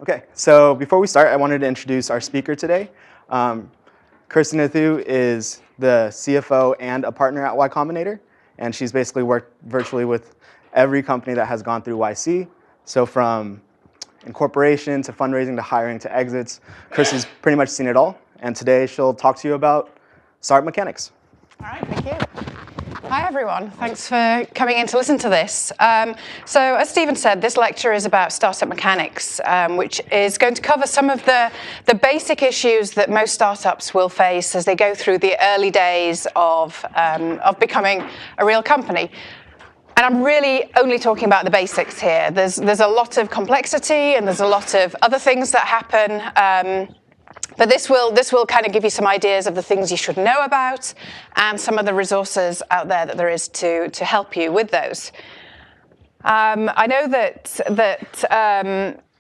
Okay, so before we start, I wanted to introduce our speaker today. Kirsty Nathoo is the CFO and a partner at Y Combinator, and she's basically worked virtually with every company that has gone through YC. So from incorporation to fundraising to hiring to exits, Kirsty's pretty much seen it all. And today she'll talk to you about startup mechanics. All right, thank you. Hi, everyone. Thanks for coming in to listen to this. So as Stephen said, this lecture is about startup mechanics, which is going to cover some of the basic issues that most startups will face as they go through the early days of becoming a real company. And I'm really only talking about the basics here. There's a lot of complexity and there's a lot of other things that happen. But this will kind of give you some ideas of the things you should know about and some of the resources out there that there is to help you with those. I know that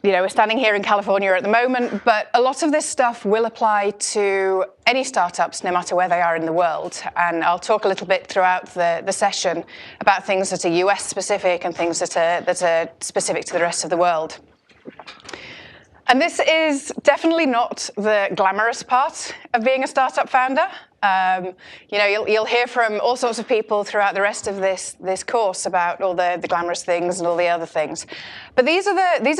we're standing here in California at the moment, but a lot of this stuff will apply to any startups, no matter where they are in the world. And I'll talk a little bit throughout the session about things that are US specific and things that are specific to the rest of the world. And this is definitely not the glamorous part of being a startup founder. You'll hear from all sorts of people throughout the rest of this course about all the glamorous things and all the other things. But these are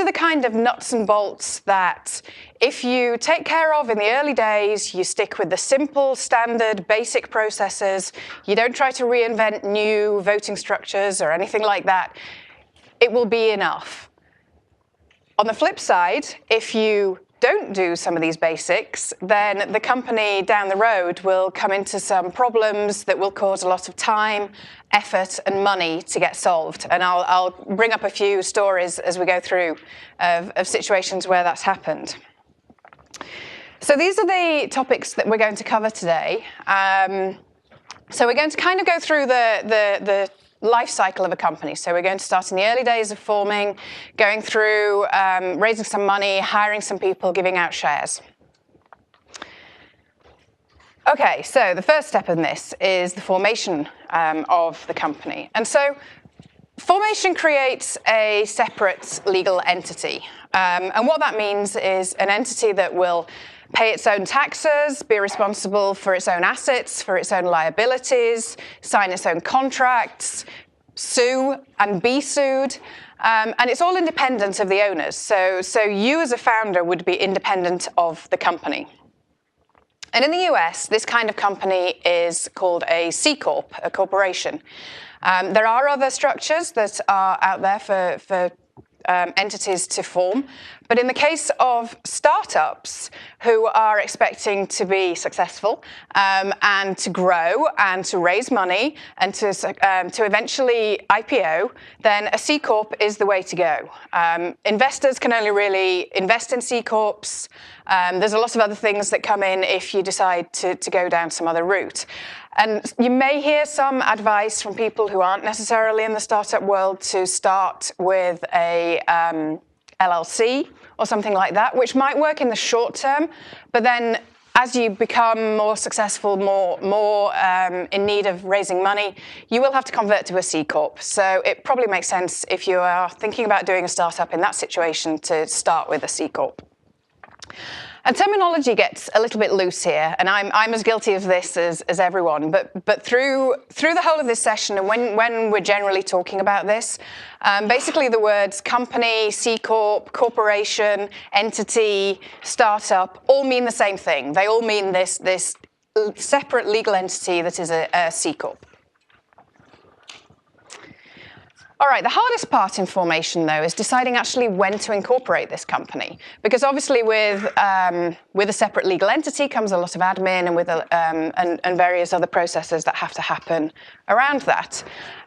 the kind of nuts and bolts that if you take care of in the early days, you stick with the simple, standard, basic processes, you don't try to reinvent new voting structures or anything like that, it will be enough. On the flip side, if you don't do some of these basics, then the company down the road will come into some problems that will cause a lot of time, effort, and money to get solved. And I'll bring up a few stories as we go through of situations where that's happened. So these are the topics that we're going to cover today. So we're going to kind of go through the life cycle of a company. So we're going to start in the early days of forming, going through raising some money, hiring some people, giving out shares. Okay, so the first step in this is the formation of the company. And so formation creates a separate legal entity. And what that means is an entity that will pay its own taxes, be responsible for its own assets, for its own liabilities, sign its own contracts, sue and be sued. And it's all independent of the owners. So you as a founder would be independent of the company. And in the US, this kind of company is called a C Corp, a corporation. There are other structures that are out there for entities to form. But in the case of startups who are expecting to be successful and to grow and to raise money and to eventually IPO, then a C Corp is the way to go. Investors can only really invest in C Corps. There's a lot of other things that come in if you decide to go down some other route. And you may hear some advice from people who aren't necessarily in the startup world to start with a LLC or something like that, which might work in the short term, but then as you become more successful, more in need of raising money, you will have to convert to a C Corp. So it probably makes sense if you are thinking about doing a startup in that situation to start with a C Corp. And terminology gets a little bit loose here, and I'm as guilty of this as everyone. But through the whole of this session, and when we're generally talking about this, basically the words company, C Corp, corporation, entity, startup all mean the same thing. They all mean this separate legal entity that is a C Corp. All right, the hardest part in formation, though, is deciding actually when to incorporate this company. Because obviously with a separate legal entity comes a lot of admin and with and various other processes that have to happen around that.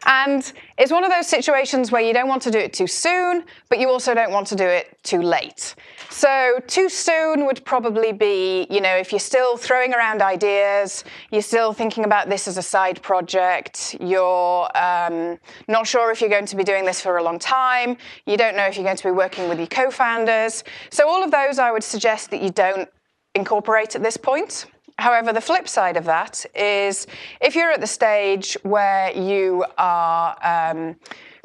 And it's one of those situations where you don't want to do it too soon, but you also don't want to do it too late. So too soon would probably be, if you're still throwing around ideas, you're still thinking about this as a side project, you're not sure if you're going to be doing this for a long time, you don't know if you're going to be working with your co-founders. So all of those, I would suggest that you don't incorporate at this point. However, the flip side of that is if you're at the stage where you are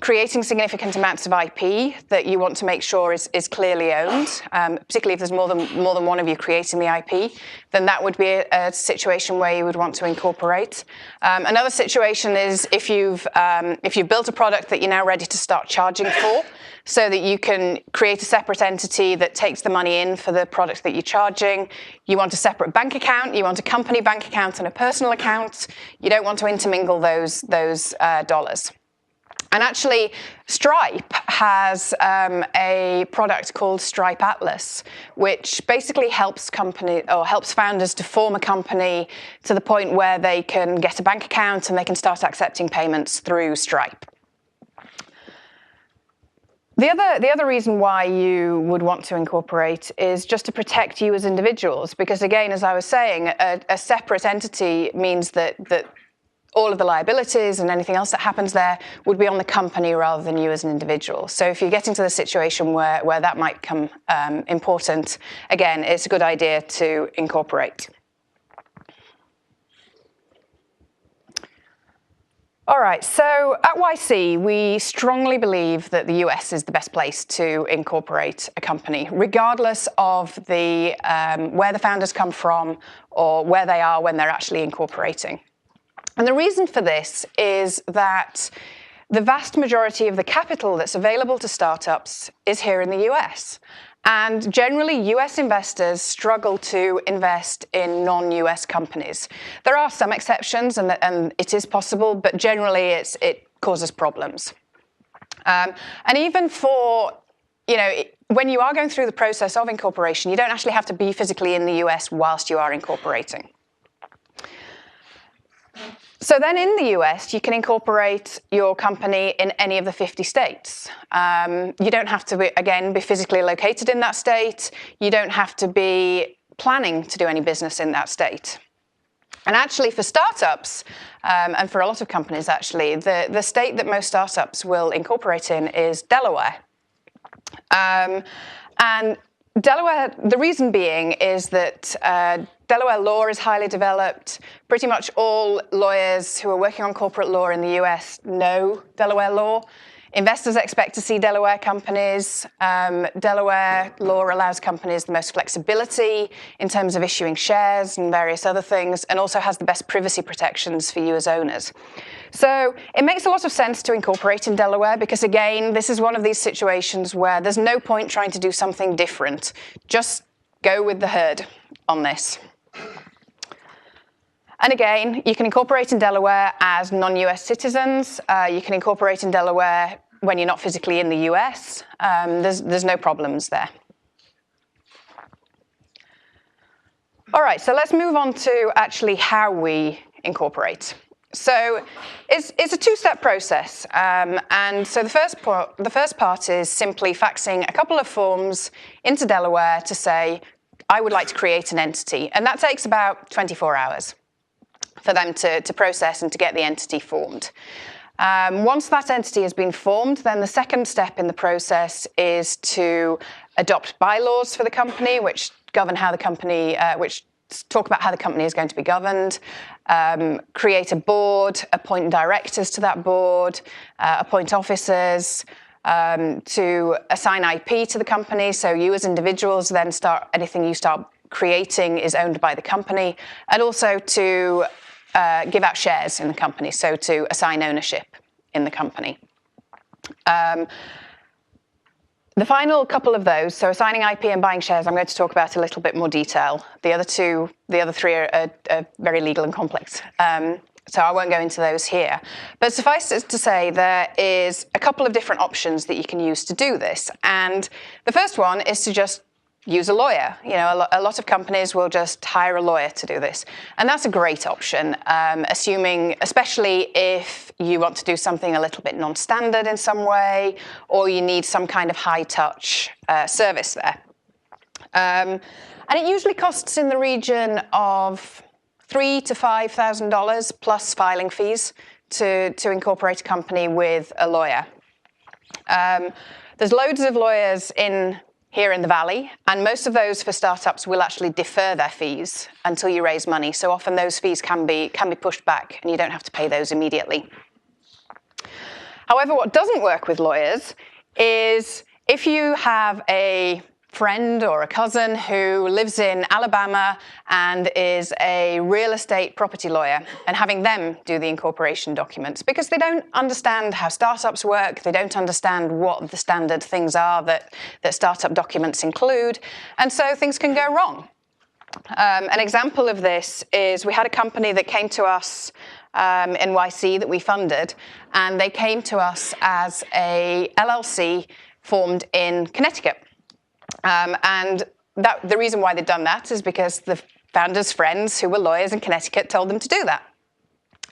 creating significant amounts of IP that you want to make sure is clearly owned, particularly if there's more than one of you creating the IP, then that would be a situation where you would want to incorporate. Another situation is if you've built a product that you're now ready to start charging for, so that you can create a separate entity that takes the money in for the product that you're charging. You want a separate bank account, you want a company bank account and a personal account. You don't want to intermingle those dollars. And actually, Stripe has a product called Stripe Atlas, which basically helps founders to form a company to the point where they can get a bank account and they can start accepting payments through Stripe. The other reason why you would want to incorporate is just to protect you as individuals, because again, as I was saying, a separate entity means that all of the liabilities and anything else that happens there would be on the company rather than you as an individual. So if you're getting to the situation where that might become important, again, it's a good idea to incorporate. All right, so at YC, we strongly believe that the US is the best place to incorporate a company, regardless of where the founders come from or where they are when they're actually incorporating. And the reason for this is that the vast majority of the capital that's available to startups is here in the US. And generally, US investors struggle to invest in non-US companies. There are some exceptions, and it is possible, but generally it causes problems. And even for, when you are going through the process of incorporation, you don't actually have to be physically in the US whilst you are incorporating. So then in the US, you can incorporate your company in any of the 50 states. You don't have to, be physically located in that state. You don't have to be planning to do any business in that state. And actually for startups, and for a lot of companies actually, the state that most startups will incorporate in is Delaware. And Delaware, the reason being is that Delaware law is highly developed. Pretty much all lawyers who are working on corporate law in the US know Delaware law. Investors expect to see Delaware companies. Delaware law allows companies the most flexibility in terms of issuing shares and various other things, and also has the best privacy protections for you as owners. So it makes a lot of sense to incorporate in Delaware because, again, this is one of these situations where there's no point trying to do something different. Just go with the herd on this. And again, you can incorporate in Delaware as non-US citizens. You can incorporate in Delaware when you're not physically in the US. There's no problems there. All right, so let's move on to actually how we incorporate. So it's a two-step process. And so the first part is simply faxing a couple of forms into Delaware to say, I would like to create an entity. And that takes about 24 hours for them to process and to get the entity formed. Once that entity has been formed, then the second step in the process is to adopt bylaws for the company, which govern how the company, which talk about how the company is going to be governed, create a board, appoint directors to that board, appoint officers, to assign IP to the company. So you as individuals then anything you start creating is owned by the company, and also to give out shares in the company, so to assign ownership in the company. The final couple of those, so assigning IP and buying shares, I'm going to talk about in a little bit more detail. The other three are very legal and complex, so I won't go into those here. But suffice it to say, there is a couple of different options that you can use to do this. And the first one is to just use a lawyer. A lot of companies will just hire a lawyer to do this. And that's a great option, especially if you want to do something a little bit non-standard in some way, or you need some kind of high-touch service there. And it usually costs in the region of $3,000 to $5,000 plus filing fees to incorporate a company with a lawyer. There's loads of lawyers here in the Valley, and most of those for startups will actually defer their fees until you raise money. So often those fees can be pushed back, and you don't have to pay those immediately. However, what doesn't work with lawyers is if you have a friend or a cousin who lives in Alabama and is a real estate property lawyer, and having them do the incorporation documents, because they don't understand how startups work, they don't understand what the standard things are that startup documents include, and so things can go wrong. An example of this is we had a company that came to us in YC that we funded, and they came to us as a LLC formed in Connecticut. And the reason why they'd done that is because the founders' friends who were lawyers in Connecticut told them to do that.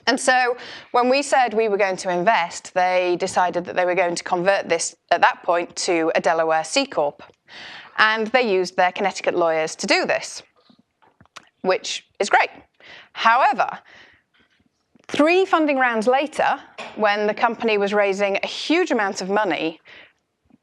And so when we said we were going to invest, they decided that they were going to convert this, at that point, to a Delaware C Corp. And they used their Connecticut lawyers to do this, which is great. However, 3 funding rounds later, when the company was raising a huge amount of money,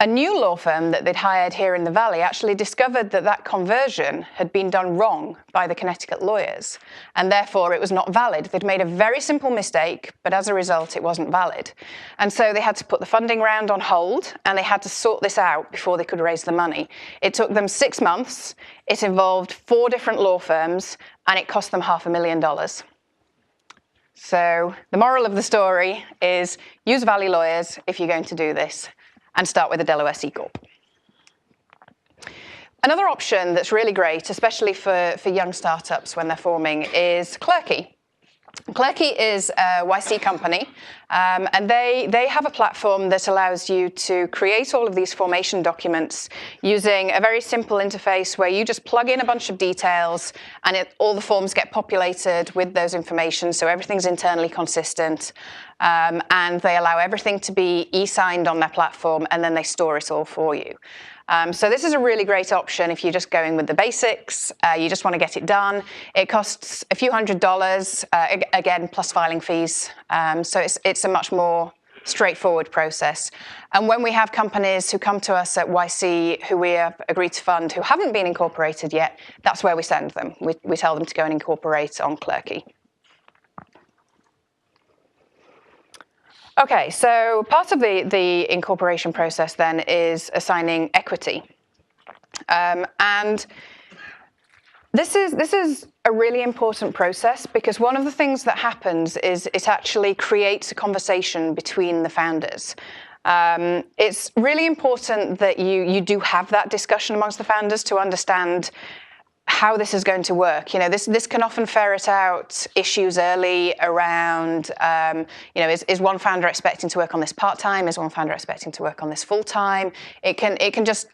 a new law firm that they'd hired here in the Valley actually discovered that that conversion had been done wrong by the Connecticut lawyers, and therefore it was not valid. They'd made a very simple mistake, but as a result, it wasn't valid. And so they had to put the funding round on hold, and they had to sort this out before they could raise the money. It took them 6 months, it involved 4 different law firms, and it cost them $500,000. So the moral of the story is use Valley lawyers if you're going to do this, and start with a Delaware C Corp. Another option that's really great, especially for young startups when they're forming, is Clerky. Clerky is a YC company, and they have a platform that allows you to create all of these formation documents using a very simple interface where you just plug in a bunch of details and all the forms get populated with those information, so everything's internally consistent, and they allow everything to be e-signed on their platform, and then they store it all for you. So this is a really great option if you're just going with the basics, you just want to get it done. It costs a few $100s, again, plus filing fees. So it's a much more straightforward process. And when we have companies who come to us at YC who we have agreed to fund who haven't been incorporated yet, that's where we send them. We tell them to go and incorporate on Clerky. Okay, so part of the incorporation process then is assigning equity. And this is a really important process because one of the things that happens is it actually creates a conversation between the founders. It's really important that you do have that discussion amongst the founders to understand how this is going to work. You know, this can often ferret out issues early around, you know, is one founder expecting to work on this part-time? Is one founder expecting to work on this full-time? It can just,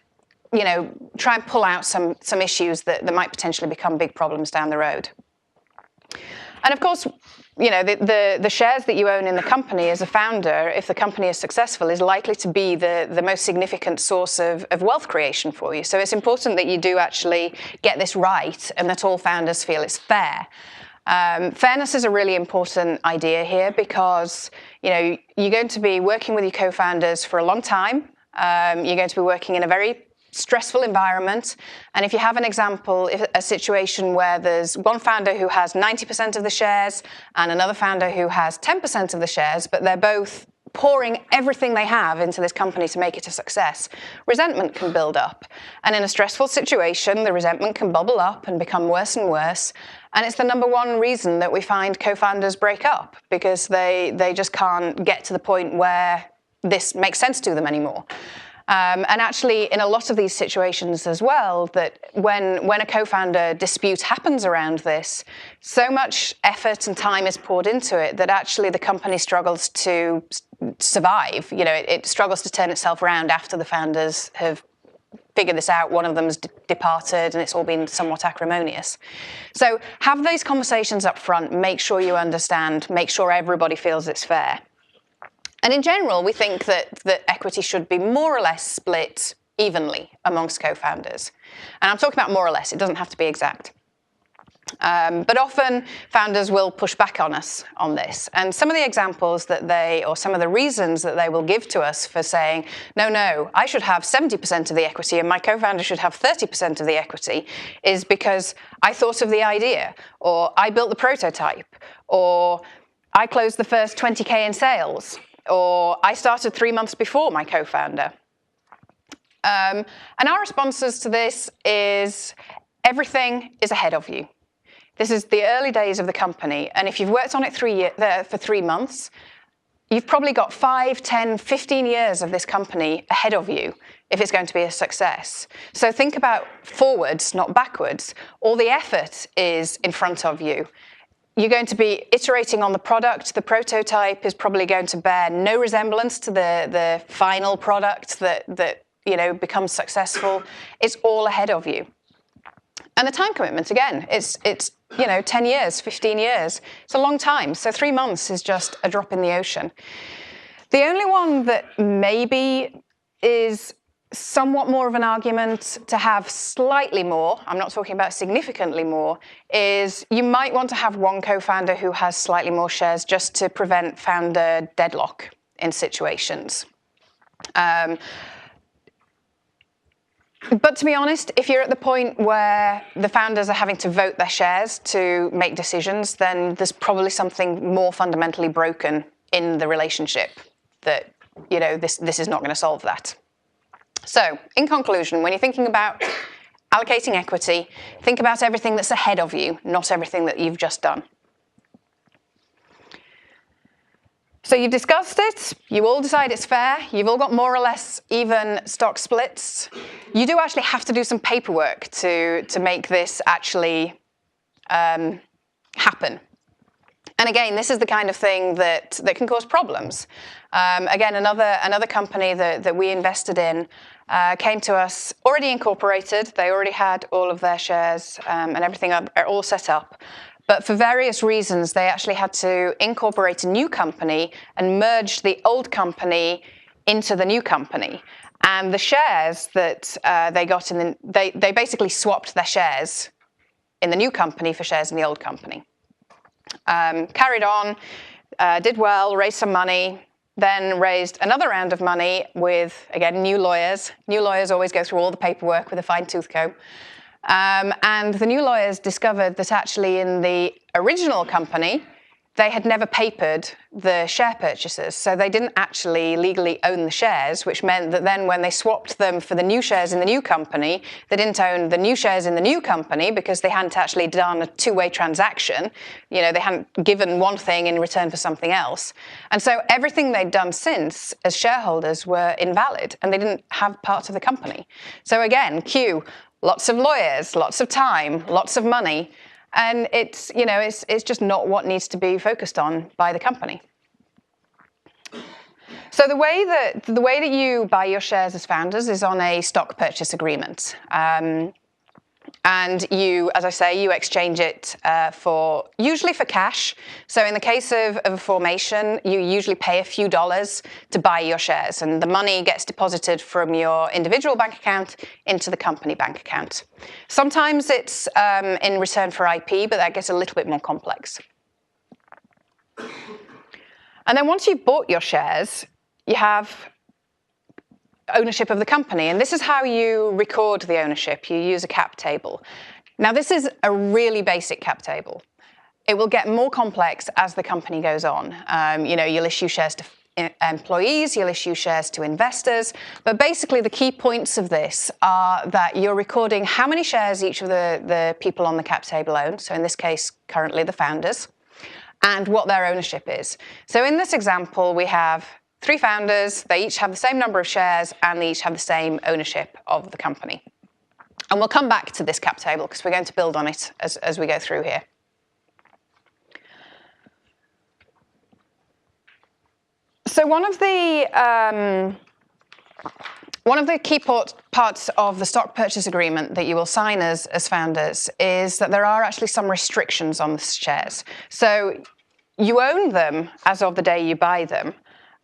you know, try and pull out some issues that might potentially become big problems down the road. And of course, you know, the shares that you own in the company as a founder, if the company is successful, is likely to be the most significant source of wealth creation for you. So it's important that you do actually get this right and that all founders feel it's fair. Fairness is a really important idea here because, you know, you're going to be working with your co-founders for a long time. You're going to be working in a very stressful environment, and if you have an example, a situation where there's one founder who has 90% of the shares and another founder who has 10% of the shares, but they're both pouring everything they have into this company to make it a success, resentment can build up. And in a stressful situation, the resentment can bubble up and become worse and worse. And it's the #1 reason that we find co-founders break up, because they just can't get to the point where this makes sense to them anymore. And actually, in a lot of these situations as well, that when a co-founder dispute happens around this, so much effort and time is poured into it that actually the company struggles to survive. You know, it struggles to turn itself around after the founders have figured this out. One of them's departed, and it's all been somewhat acrimonious. So have these conversations up front. Make sure you understand. Make sure everybody feels it's fair. And in general, we think that equity should be more or less split evenly amongst co-founders. And I'm talking about more or less, it doesn't have to be exact. But often founders will push back on us on this. And some of the examples or some of the reasons that they will give to us for saying, no, I should have 70% of the equity and my co-founder should have 30% of the equity, is because I thought of the idea, or I built the prototype, or I closed the first 20K in sales. or I started 3 months before my co-founder. And our responses to this is everything is ahead of you. This is the early days of the company, and if you've worked on it for 3 months, you've probably got 5, 10, 15 years of this company ahead of you if it's going to be a success. So think about forwards, not backwards. All the effort is in front of you. You're going to be iterating on the product. The prototype is probably going to bear no resemblance to the final product that becomes successful. It's all ahead of you. And the time commitment, again, it's 10 years, 15 years. It's a long time. So 3 months is just a drop in the ocean. The only one that maybe is somewhat more of an argument to have slightly more, I'm not talking about significantly more, is you might want to have one co-founder who has slightly more shares just to prevent founder deadlock in situations. But to be honest, if you're at the point where the founders are having to vote their shares to make decisions, then there's probably something more fundamentally broken in the relationship that, this is not going to solve that. So, in conclusion, when you're thinking about allocating equity, think about everything that's ahead of you, not everything that you've just done. So you've discussed it, you all decide it's fair, you've all got more or less even stock splits. You do actually have to do some paperwork to make this actually happen. And again, this is the kind of thing that can cause problems. Again, another company that we invested in came to us already incorporated. They already had all of their shares and everything all set up. But for various reasons, they actually had to incorporate a new company and merge the old company into the new company. And the shares that they got they basically swapped their shares in the new company for shares in the old company. Carried on, did well, raised some money, then raised another round of money with, again, new lawyers. New lawyers always go through all the paperwork with a fine-tooth comb. And the new lawyers discovered that actually in the original company, they had never papered the share purchases. So they didn't actually legally own the shares, which meant that then when they swapped them for the new shares in the new company, they didn't own the new shares in the new company because they hadn't actually done a two-way transaction. They hadn't given one thing in return for something else. And so everything they'd done since as shareholders were invalid, and they didn't have parts of the company. So again, Q, lots of lawyers, lots of time, lots of money. And it's just not what needs to be focused on by the company. So the way that you buy your shares as founders is on a stock purchase agreement. And you, as I say, you exchange it usually for cash. So in the case of a formation, you usually pay a few dollars to buy your shares, and the money gets deposited from your individual bank account into the company bank account. Sometimes it's in return for IP, but that gets a little bit more complex. And then once you've bought your shares, you have ownership of the company. And this is how you record the ownership. You use a cap table. Now, this is a really basic cap table. It will get more complex as the company goes on. You'll issue shares to employees, you'll issue shares to investors. But basically, the key points of this are that you're recording how many shares each of the people on the cap table own. So in this case, currently the founders, and what their ownership is. So in this example, we have 3 founders, they each have the same number of shares, and they each have the same ownership of the company. And we'll come back to this cap table because we're going to build on it as we go through here. So one of the key parts of the stock purchase agreement that you will sign as founders is that there are actually some restrictions on the shares. So you own them as of the day you buy them.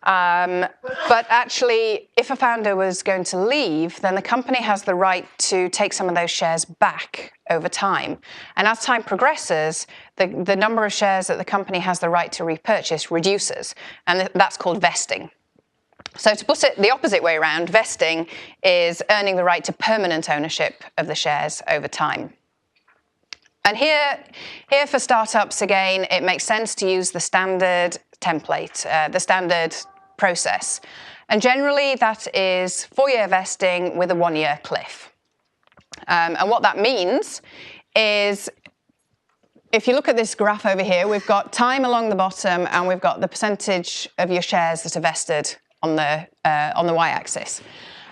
But actually, if a founder was going to leave, then the company has the right to take some of those shares back over time. And as time progresses, the number of shares that the company has the right to repurchase reduces, and that's called vesting. So to put it the opposite way around, vesting is earning the right to permanent ownership of the shares over time. And here for startups, again, it makes sense to use the standard template, the standard process. And generally, that is 4-year vesting with a 1-year cliff. And what that means is, if you look at this graph over here, we've got time along the bottom, and we've got the percentage of your shares that are vested on the y-axis.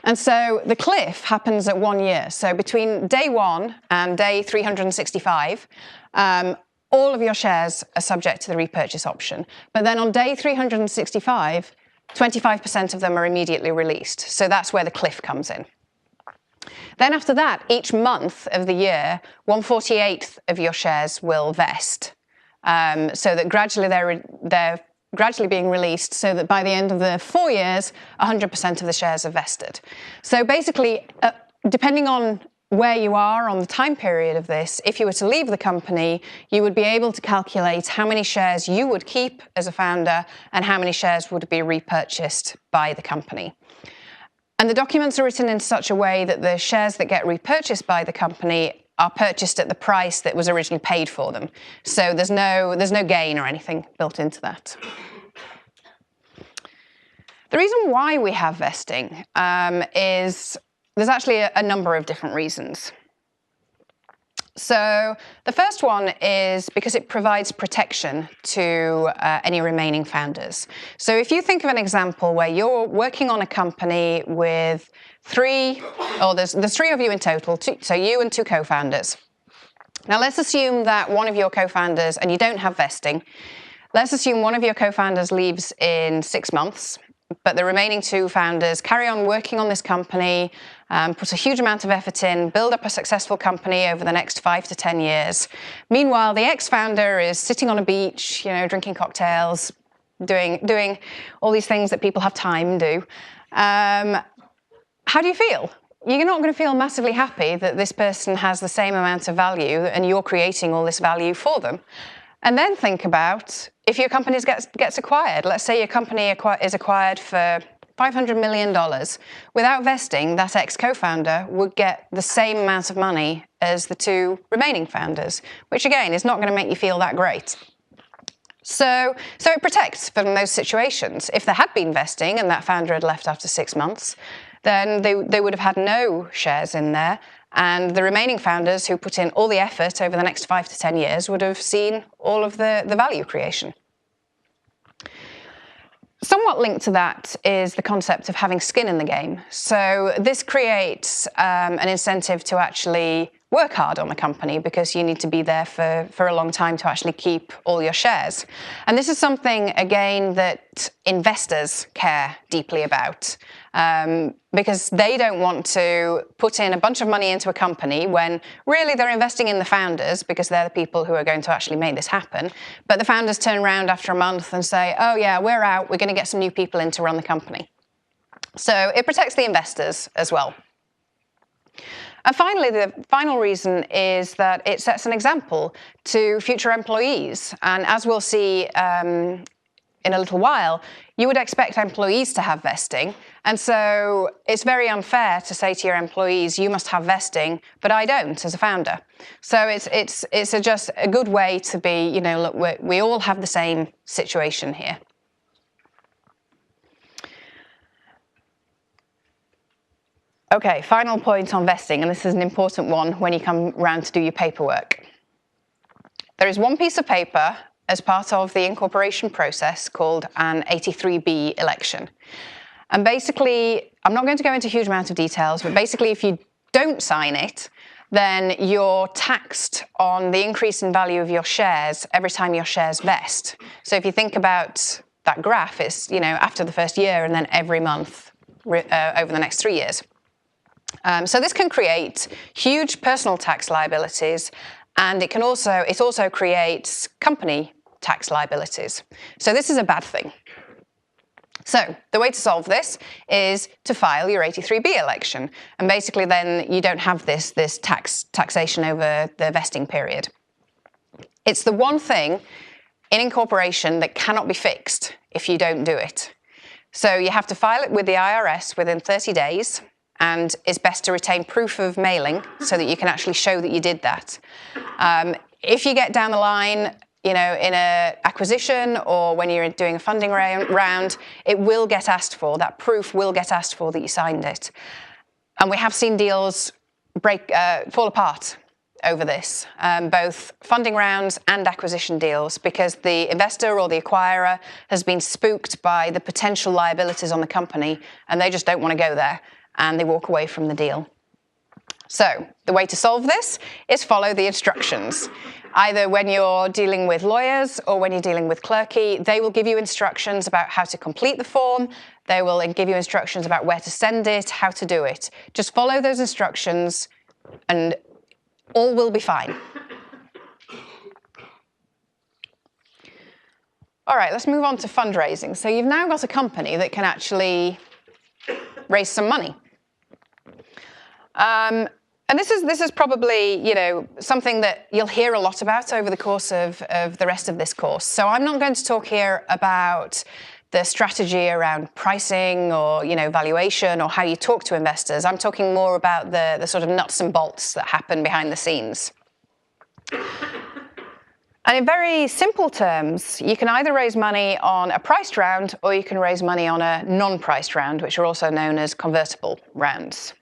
And so the cliff happens at 1 year. So between day 1 and day 365, all of your shares are subject to the repurchase option. But then on day 365, 25% of them are immediately released. So that's where the cliff comes in. Then after that, each month of the year, 1/48 of your shares will vest, so that gradually they're gradually being released, so that by the end of the 4 years, 100% of the shares are vested. So basically, depending on where you are on the time period of this, if you were to leave the company, you would be able to calculate how many shares you would keep as a founder and how many shares would be repurchased by the company. And the documents are written in such a way that the shares that get repurchased by the company are purchased at the price that was originally paid for them. So there's no gain or anything built into that. The reason why we have vesting is there's actually a number of different reasons. So the first one is because it provides protection to any remaining founders. So if you think of an example where you're working on a company with there's 3 of you in total, so you and 2 co-founders. Now let's assume that one of your co-founders, and you don't have vesting, let's assume one of your co-founders leaves in 6 months, but the remaining 2 founders carry on working on this company, put a huge amount of effort in, build up a successful company over the next 5 to 10 years. Meanwhile, the ex-founder is sitting on a beach, drinking cocktails, doing all these things that people have time to do. How do you feel? You're not going to feel massively happy that this person has the same amount of value and you're creating all this value for them. And then think about if your company gets acquired. Let's say your company is acquired for $500 million. Without vesting, that ex-co-founder would get the same amount of money as the 2 remaining founders, which again is not going to make you feel that great. So it protects from those situations. If there had been vesting and that founder had left after 6 months, then they would have had no shares in there, and the remaining founders who put in all the effort over the next 5 to 10 years would have seen all of the value creation. Somewhat linked to that is the concept of having skin in the game. So this creates an incentive to actually work hard on the company because you need to be there for a long time to actually keep all your shares. And this is something, again, that investors care deeply about because they don't want to put in a bunch of money into a company when really they're investing in the founders because they're the people who are going to actually make this happen. But the founders turn around after a month and say, oh yeah, we're out, we're going to get some new people in to run the company. So it protects the investors as well. And finally, the final reason is that it sets an example to future employees. And as we'll see in a little while, you would expect employees to have vesting. And so it's very unfair to say to your employees, you must have vesting, but I don't as a founder. So it's just a good way to be, look, we all have the same situation here. Okay, final point on vesting, and this is an important one when you come round to do your paperwork. There is one piece of paper as part of the incorporation process called an 83B election. And basically, I'm not going to go into a huge amount of details, but basically if you don't sign it, then you're taxed on the increase in value of your shares every time your shares vest. So if you think about that graph, it's after the first year and then every month over the next 3 years. So this can create huge personal tax liabilities, and it also creates company tax liabilities. So this is a bad thing. So the way to solve this is to file your 83B election, and basically then you don't have this taxation over the vesting period. It's the one thing in incorporation that cannot be fixed if you don't do it. So you have to file it with the IRS within 30 days. And it's best to retain proof of mailing so that you can actually show that you did that. If you get down the line in an acquisition or when you're doing a funding round, it will get asked for. That proof will get asked for that you signed it. And we have seen deals fall apart over this, both funding rounds and acquisition deals, because the investor or the acquirer has been spooked by the potential liabilities on the company, and they just don't want to go there, and they walk away from the deal. So the way to solve this is follow the instructions. Either when you're dealing with lawyers or when you're dealing with clerky, they will give you instructions about how to complete the form. They will give you instructions about where to send it, how to do it. Just follow those instructions and all will be fine. All right, let's move on to fundraising. So you've now got a company that can actually raise some money. And this is probably, something that you'll hear a lot about over the course of the rest of this course. So I'm not going to talk here about the strategy around pricing or, valuation or how you talk to investors. I'm talking more about the sort of nuts and bolts that happen behind the scenes. And in very simple terms, you can either raise money on a priced round or you can raise money on a non-priced round, which are also known as convertible rounds.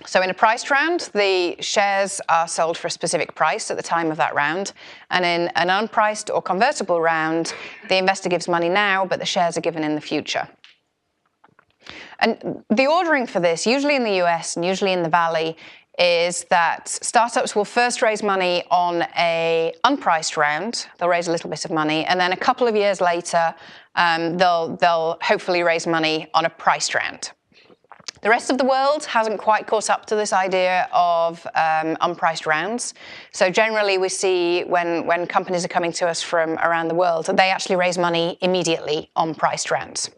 So in a priced round, the shares are sold for a specific price at the time of that round. And in an unpriced or convertible round, the investor gives money now, but the shares are given in the future. And the ordering for this, usually in the US and usually in the Valley, is that startups will first raise money on an unpriced round. They'll raise a little bit of money. And then a couple of years later, they'll hopefully raise money on a priced round. The rest of the world hasn't quite caught up to this idea of unpriced rounds. So generally we see when companies are coming to us from around the world, they actually raise money immediately on priced rounds.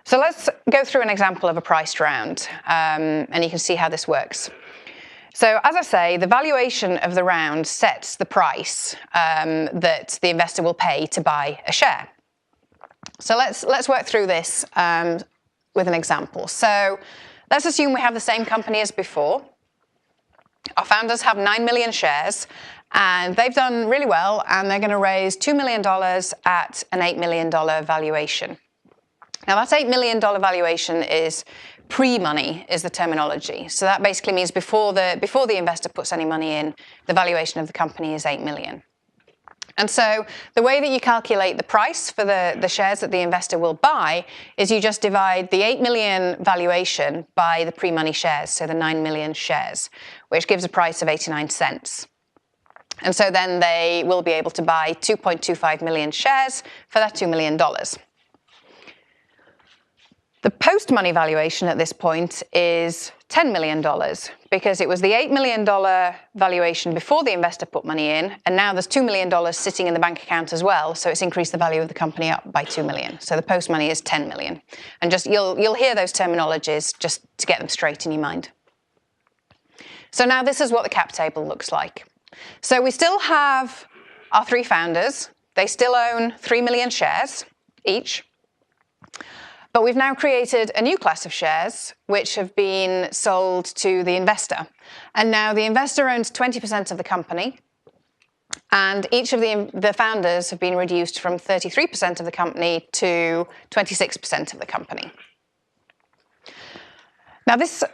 So let's go through an example of a priced round, and you can see how this works. So as I say, the valuation of the round sets the price that the investor will pay to buy a share. So let's work through this with an example. So let's assume we have the same company as before. Our founders have 9 million shares, and they've done really well, and they're going to raise $2 million at an $8 million valuation. Now, that $8 million valuation is pre-money, is the terminology. So that basically means before the investor puts any money in, the valuation of the company is $8 million. And so the way that you calculate the price for the shares that the investor will buy is you just divide the 8 million valuation by the pre-money shares, so the 9 million shares, which gives a price of 89 cents. And so then they will be able to buy 2.25 million shares for that $2 million. The post-money valuation at this point is $10 million because it was the $8 million valuation before the investor put money in, and now there's $2 million sitting in the bank account as well, so it's increased the value of the company up by $2 million. So the post-money is $10 million. And just you'll hear those terminologies just to get them straight in your mind. So now this is what the cap table looks like. So we still have our three founders. They still own 3 million shares each. But we've now created a new class of shares which have been sold to the investor. And now the investor owns 20% of the company, and each of the founders have been reduced from 33% of the company to 26% of the company. Now this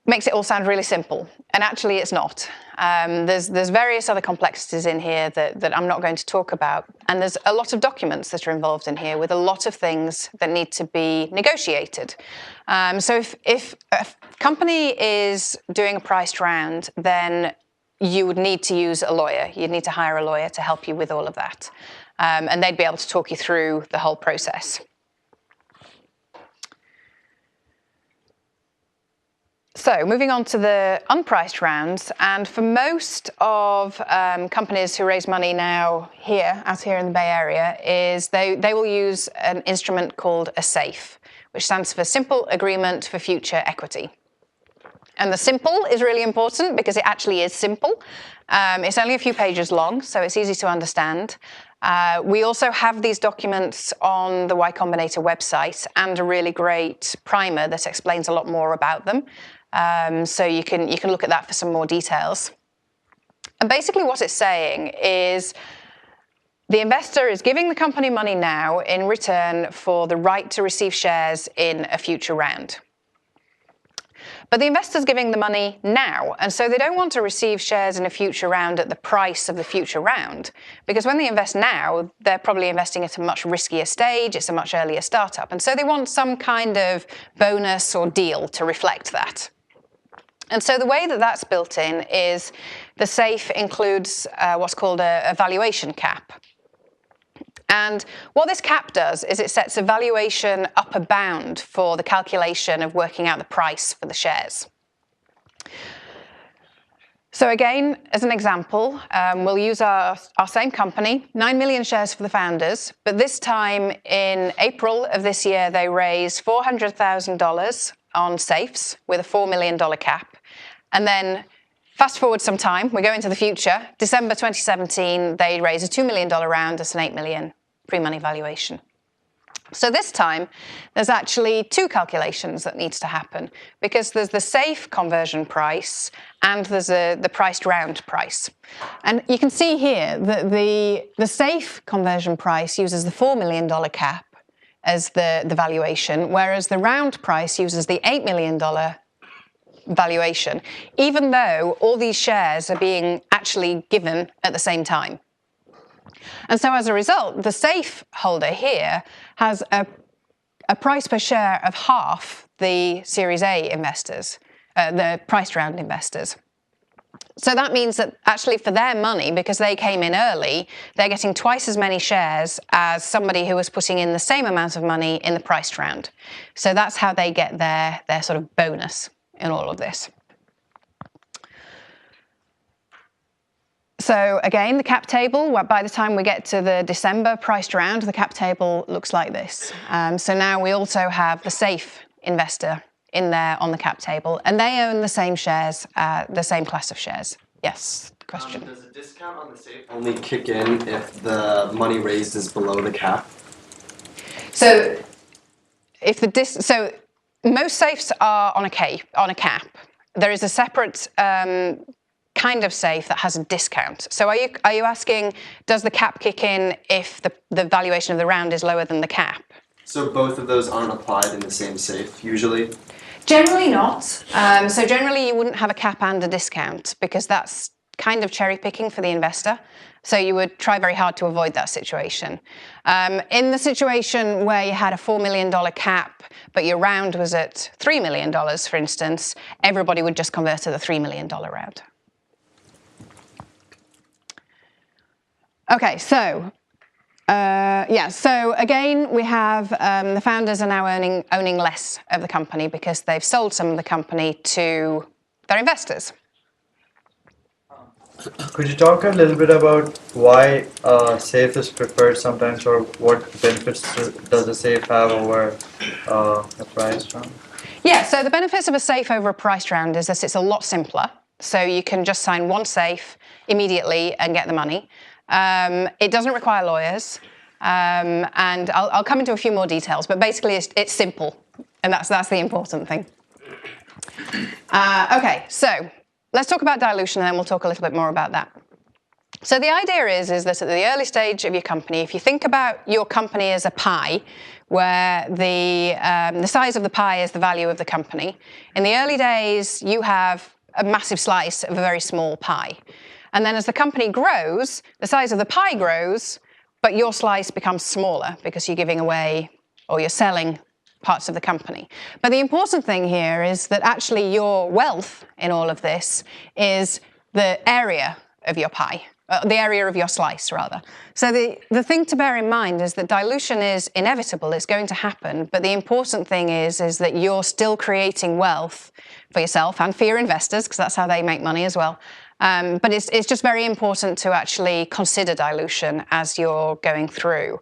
makes it all sound really simple, and actually it's not. There's various other complexities in here that I'm not going to talk about, and there's a lot of documents that are involved in here with a lot of things that need to be negotiated. So if a company is doing a priced round, then you would need to use a lawyer. You'd need to hire a lawyer to help you with all of that, and they'd be able to talk you through the whole process. So moving on to the unpriced rounds, and for most of companies who raise money now out here in the Bay Area, is they will use an instrument called a SAFE, which stands for Simple Agreement for Future Equity. And the simple is really important because it actually is simple. It's only a few pages long, so it's easy to understand. We also have these documents on the Y Combinator website and a really great primer that explains a lot more about them. So you can look at that for some more details. And basically what it's saying is the investor is giving the company money now in return for the right to receive shares in a future round. But the investor's giving the money now, and so they don't want to receive shares in a future round at the price of the future round, because when they invest now, they're probably investing at a much riskier stage, it's a much earlier startup, and so they want some kind of bonus or deal to reflect that. And so the way that that's built in is the SAFE includes what's called a valuation cap. And what this cap does is it sets a valuation upper bound for the calculation of working out the price for the shares. So again, as an example, we'll use our same company, 9 million shares for the founders, but this time in April of this year, they raised $400,000 on SAFEs with a $4 million cap. And then fast forward some time, we go into the future, December 2017, they raise a $2 million round, that's an $8 million pre-money valuation. So this time, there's actually two calculations that needs to happen, because there's the SAFE conversion price and there's the priced round price. And you can see here that the SAFE conversion price uses the $4 million cap as the valuation, whereas the round price uses the $8 million valuation, even though all these shares are being actually given at the same time. And so as a result, the SAFE holder here has a price per share of half the Series A investors, the priced round investors. So that means that actually for their money, because they came in early, they're getting twice as many shares as somebody who was putting in the same amount of money in the priced round. So that's how they get their sort of bonus in all of this. So again, the cap table, by the time we get to the December priced round, the cap table looks like this. So now we also have the SAFE investor in there on the cap table, and they own the same shares, the same class of shares. Yes, question. Does a discount on the SAFE only kick in if the money raised is below the cap? So if so most SAFEs are on a cap. There is a separate kind of SAFE that has a discount. So are you asking, does the cap kick in if the valuation of the round is lower than the cap? So both of those aren't applied in the same SAFE usually? Generally not. So generally you wouldn't have a cap and a discount, because that's kind of cherry picking for the investor. So you would try very hard to avoid that situation. In the situation where you had a $4 million cap, but your round was at $3 million, for instance, everybody would just convert to the $3 million round. Okay, so so again, we have the founders are now owning less of the company because they've sold some of the company to their investors. Could you talk a little bit about why SAFE is preferred sometimes, or what benefits does a SAFE have over a priced round? Yeah, so the benefits of a SAFE over a priced round is that it's a lot simpler. So you can just sign one SAFE immediately and get the money. It doesn't require lawyers, and I'll come into a few more details, but basically it's simple, and that's the important thing. Okay, so let's talk about dilution, and then we'll talk a little bit more about that. So the idea is that at the early stage of your company, if you think about your company as a pie, where the size of the pie is the value of the company, in the early days you have a massive slice of a very small pie. And then as the company grows, the size of the pie grows, but your slice becomes smaller because you're giving away or you're selling parts of the company. But the important thing here is that actually your wealth in all of this is the area of your pie, the area of your slice, rather. So the thing to bear in mind is that dilution is inevitable, it's going to happen, but the important thing is that you're still creating wealth for yourself and for your investors, because that's how they make money as well. But it's just very important to actually consider dilution as you're going through.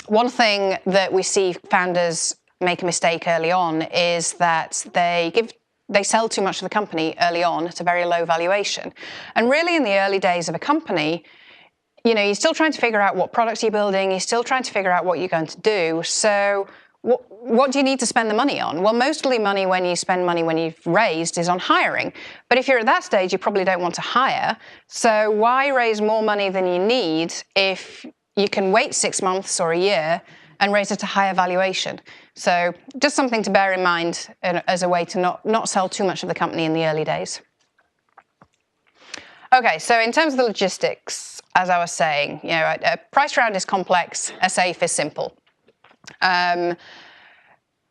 One thing that we see founders make a mistake early on is that they sell too much of the company early on at a very low valuation. And really in the early days of a company, you're still trying to figure out what products you're building, you're still trying to figure out what you're going to do. So what do you need to spend the money on? Well, mostly money when you spend money when you've raised is on hiring. But if you're at that stage, you probably don't want to hire. So why raise more money than you need if you can wait 6 months or a year and raise at a higher valuation? So just something to bear in mind as a way to not sell too much of the company in the early days. Okay, so in terms of the logistics, as I was saying, a price round is complex, a safe is simple.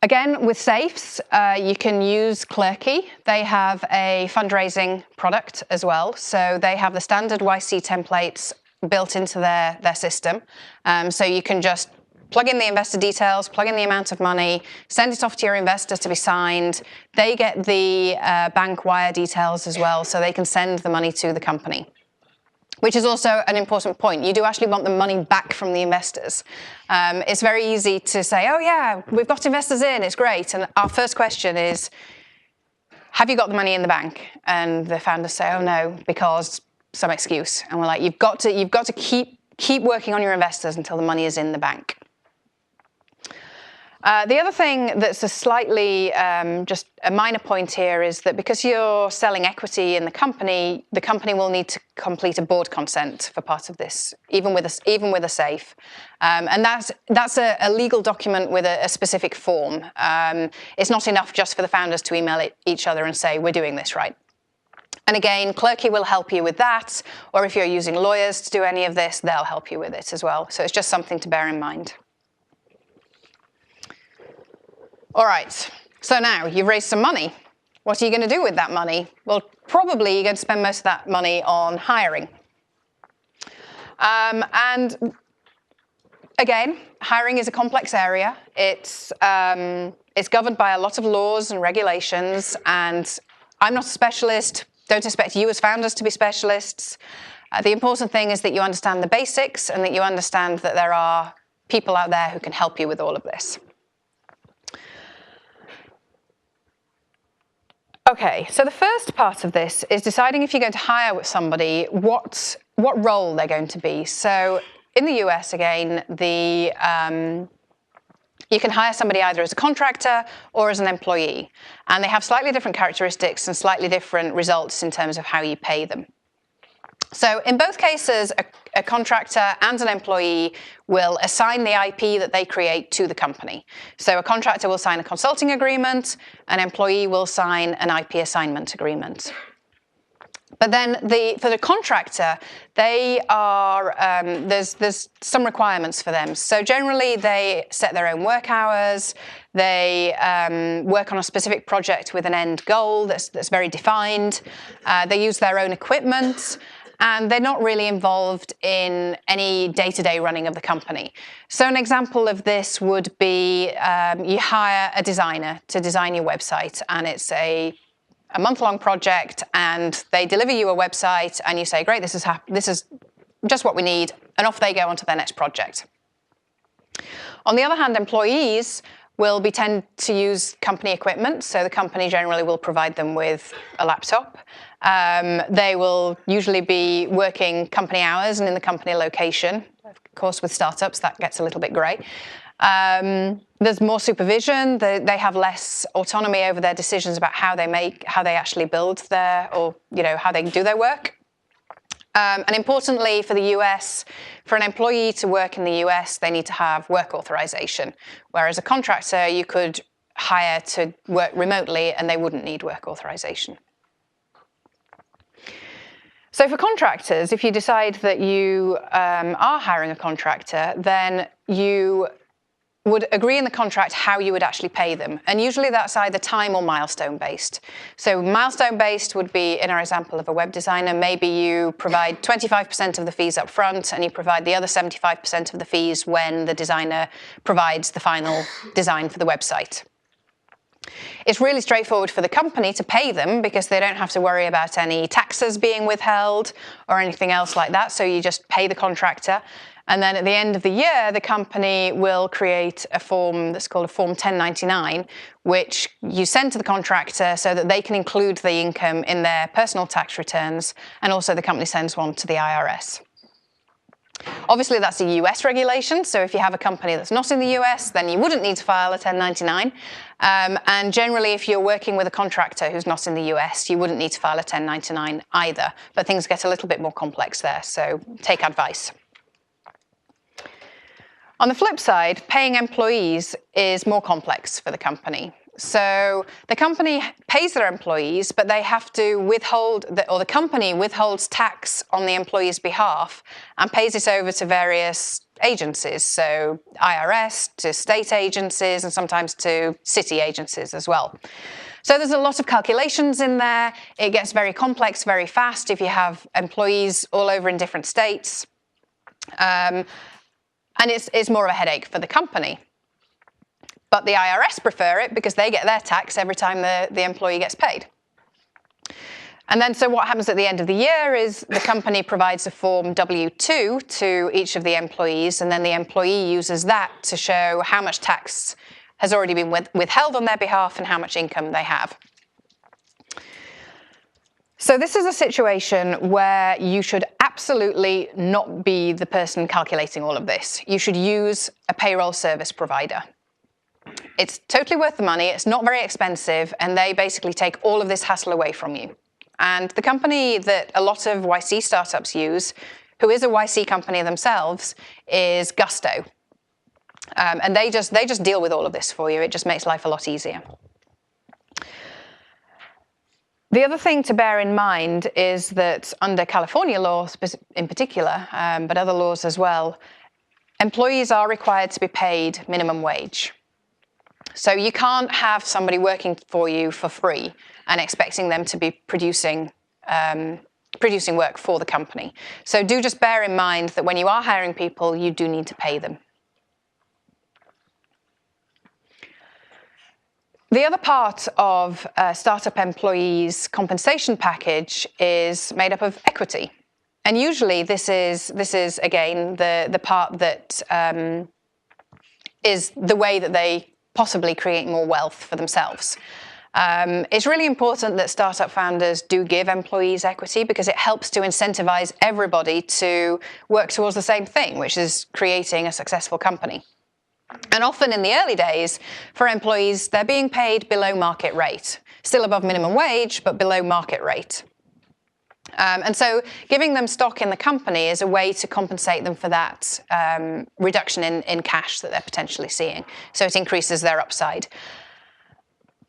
Again, with safes, you can use Clerky. They have a fundraising product as well. So they have the standard YC templates built into their system. So you can just plug in the investor details, plug in the amount of money, send it off to your investors to be signed. They get the bank wire details as well, so they can send the money to the company. Which is also an important point. You do actually want the money back from the investors. It's very easy to say, oh yeah, we've got investors in, it's great. And our first question is, have you got the money in the bank? And the founders say, oh no, because some excuse. And we're like, you've got to keep working on your investors until the money is in the bank. The other thing that's a slightly, just a minor point here is that because you're selling equity in the company will need to complete a board consent for part of this, even with a safe. And that's a legal document with a specific form. It's not enough just for the founders to email each other and say, we're doing this right. And again, Clerky will help you with that, or if you're using lawyers to do any of this, they'll help you with it as well. So it's just something to bear in mind. All right, so now you've raised some money. What are you going to do with that money? Well, probably you're going to spend most of that money on hiring. And again, hiring is a complex area. It's governed by a lot of laws and regulations, and I'm not a specialist. Don't expect you as founders to be specialists. The important thing is that you understand the basics and that you understand that there are people out there who can help you with all of this. Okay, so the first part of this is deciding if you're going to hire with somebody, what role they're going to be. So in the US, again, you can hire somebody either as a contractor or as an employee. And they have slightly different characteristics and slightly different results in terms of how you pay them. So in both cases, a contractor and an employee will assign the IP that they create to the company. So a contractor will sign a consulting agreement, an employee will sign an IP assignment agreement. But then for the contractor, they are, there's some requirements for them. So generally they set their own work hours, they work on a specific project with an end goal that's very defined, they use their own equipment, and they're not really involved in any day-to-day running of the company. So an example of this would be you hire a designer to design your website, and it's a month-long project, and they deliver you a website, and you say, great, this is just what we need, and off they go on to their next project. On the other hand, employees will tend to use company equipment, so the company generally will provide them with a laptop. They will usually be working company hours and in the company location. Of course, with startups, that gets a little bit grey. There's more supervision. They have less autonomy over their decisions about how they actually build how they do their work. And importantly for the US, for an employee to work in the US, they need to have work authorization. Whereas a contractor, you could hire to work remotely and they wouldn't need work authorization. So for contractors, if you decide that you are hiring a contractor, then you would agree in the contract how you would actually pay them. And usually that's either time or milestone based. So milestone based would be, in our example of a web designer, maybe you provide 25% of the fees up front and you provide the other 75% of the fees when the designer provides the final design for the website. It's really straightforward for the company to pay them because they don't have to worry about any taxes being withheld or anything else like that. So you just pay the contractor. And then at the end of the year, the company will create a form that's called a Form 1099, which you send to the contractor so that they can include the income in their personal tax returns. And also the company sends one to the IRS. Obviously, that's a US regulation, so if you have a company that's not in the US, then you wouldn't need to file a 1099. And generally, if you're working with a contractor who's not in the US, you wouldn't need to file a 1099 either. But things get a little bit more complex there, so take advice. On the flip side, paying employees is more complex for the company. So the company pays their employees, but they have to withhold, or the company withholds tax on the employee's behalf and pays it over to various agencies, so IRS, to state agencies, and sometimes to city agencies as well. So there's a lot of calculations in there. It gets very complex very fast if you have employees all over in different states. And it's more of a headache for the company. But the IRS prefer it because they get their tax every time the employee gets paid. And then so what happens at the end of the year is the company provides a form W-2 to each of the employees, and then the employee uses that to show how much tax has already been withheld on their behalf and how much income they have. So this is a situation where you should absolutely not be the person calculating all of this. You should use a payroll service provider. It's totally worth the money, it's not very expensive, and they basically take all of this hassle away from you. And the company that a lot of YC startups use, who is a YC company themselves, is Gusto. And they just deal with all of this for you. It just makes life a lot easier. The other thing to bear in mind is that under California law in particular, but other laws as well, employees are required to be paid minimum wage. So you can't have somebody working for you for free and expecting them to be producing work for the company. So do just bear in mind that when you are hiring people, you do need to pay them. The other part of a startup employee's compensation package is made up of equity. And usually this is again, the part that is the way that they possibly create more wealth for themselves. It's really important that startup founders do give employees equity because it helps to incentivize everybody to work towards the same thing, which is creating a successful company. And often in the early days, for employees, they're being paid below market rate, still above minimum wage, but below market rate. And so giving them stock in the company is a way to compensate them for that reduction in cash that they're potentially seeing. So it increases their upside.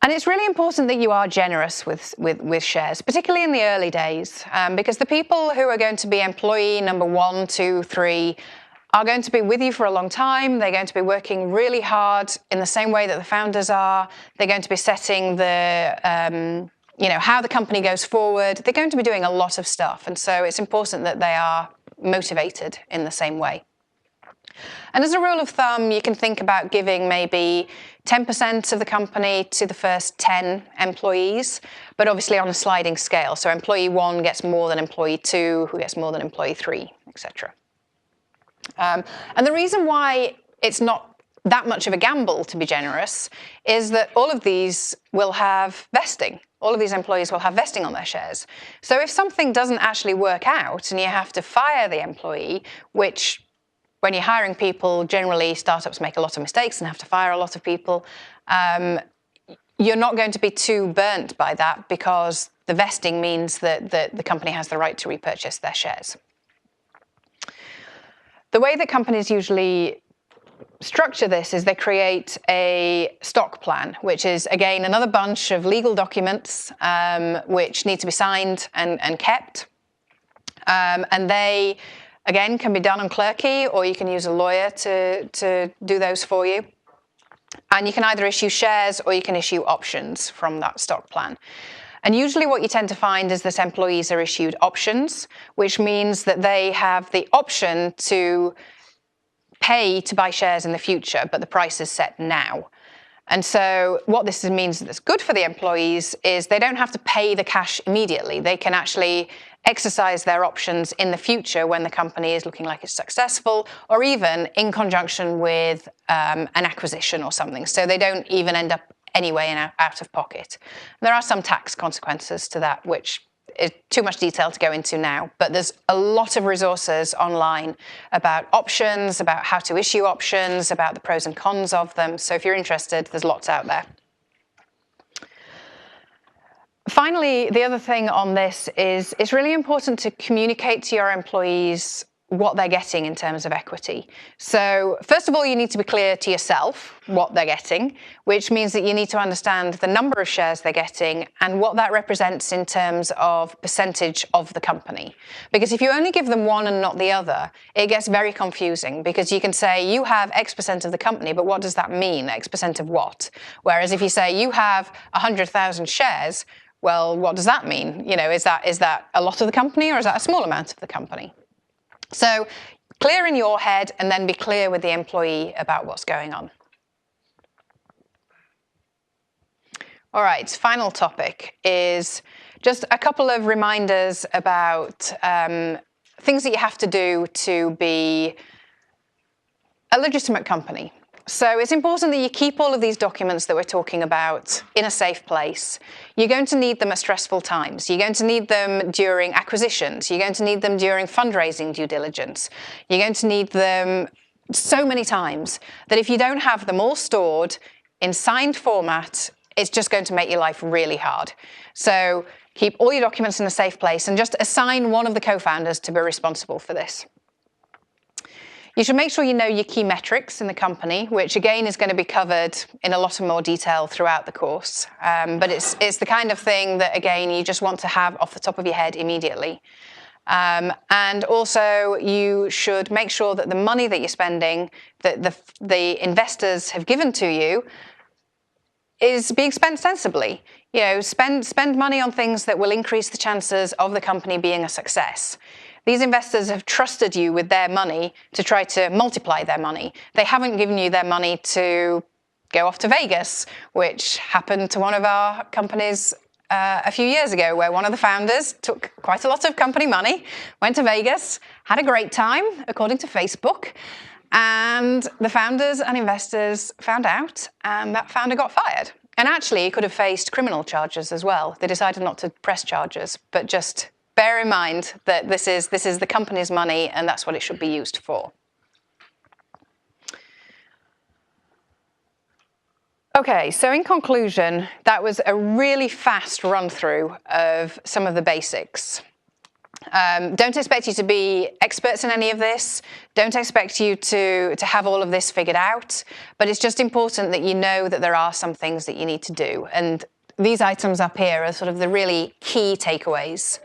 And it's really important that you are generous with shares, particularly in the early days, because the people who are going to be employee number 1, 2, 3 are going to be with you for a long time. They're going to be working really hard in the same way that the founders are. They're going to be setting the how the company goes forward. They're going to be doing a lot of stuff. And so it's important that they are motivated in the same way. And as a rule of thumb, you can think about giving maybe 10% of the company to the first 10 employees, but obviously on a sliding scale. So employee 1 gets more than employee 2, who gets more than employee 3, etc. And the reason why it's not that much of a gamble to be generous is that all of these will have vesting. All of these employees will have vesting on their shares. So if something doesn't actually work out and you have to fire the employee, which when you're hiring people, generally startups make a lot of mistakes and have to fire a lot of people, you're not going to be too burnt by that because the vesting means that the company has the right to repurchase their shares. The way that companies usually structure this is they create a stock plan, which is, again, another bunch of legal documents which need to be signed and kept. And they, again, can be done on Clerky, or you can use a lawyer to do those for you. And you can either issue shares or you can issue options from that stock plan. And usually what you tend to find is that employees are issued options, which means that they have the option to pay to buy shares in the future, but the price is set now. And so what this means that's good for the employees is they don't have to pay the cash immediately. They can actually exercise their options in the future when the company is looking like it's successful, or even in conjunction with an acquisition or something. So they don't even end up anyway out of pocket. And there are some tax consequences to that, which too much detail to go into now, but there's a lot of resources online about options, about how to issue options, about the pros and cons of them. So if you're interested, there's lots out there. Finally, the other thing on this is it's really important to communicate to your employees what they're getting in terms of equity. So first of all, you need to be clear to yourself what they're getting, which means that you need to understand the number of shares they're getting and what that represents in terms of percentage of the company. Because if you only give them one and not the other, it gets very confusing, because you can say you have X percent of the company, but what does that mean? X percent of what? Whereas if you say you have 100,000 shares, well, what does that mean? You know, is that a lot of the company, or is that a small amount of the company? So clear in your head, and then be clear with the employee about what's going on. All right, final topic is just a couple of reminders about things that you have to do to be a legitimate company. So it's important that you keep all of these documents that we're talking about in a safe place. You're going to need them at stressful times. You're going to need them during acquisitions. You're going to need them during fundraising due diligence. You're going to need them so many times that if you don't have them all stored in signed format, it's just going to make your life really hard. So keep all your documents in a safe place, and just assign one of the co-founders to be responsible for this. You should make sure you know your key metrics in the company, which again is going to be covered in a lot of more detail throughout the course. But it's the kind of thing that, again, you just want to have off the top of your head immediately. And also, you should make sure that the money that you're spending, that the investors have given to you, is being spent sensibly. You know, spend money on things that will increase the chances of the company being a success. These investors have trusted you with their money to try to multiply their money. They haven't given you their money to go off to Vegas, which happened to one of our companies a few years ago, where one of the founders took quite a lot of company money, went to Vegas, had a great time, according to Facebook, and the founders and investors found out, and that founder got fired. And actually, he could have faced criminal charges as well. They decided not to press charges, but just bear in mind that this is the company's money, and that's what it should be used for. Okay, so in conclusion, that was a really fast run-through of some of the basics. Don't expect you to be experts in any of this. Don't expect you to have all of this figured out. But it's just important that you know that there are some things that you need to do. And these items up here are sort of the really key takeaways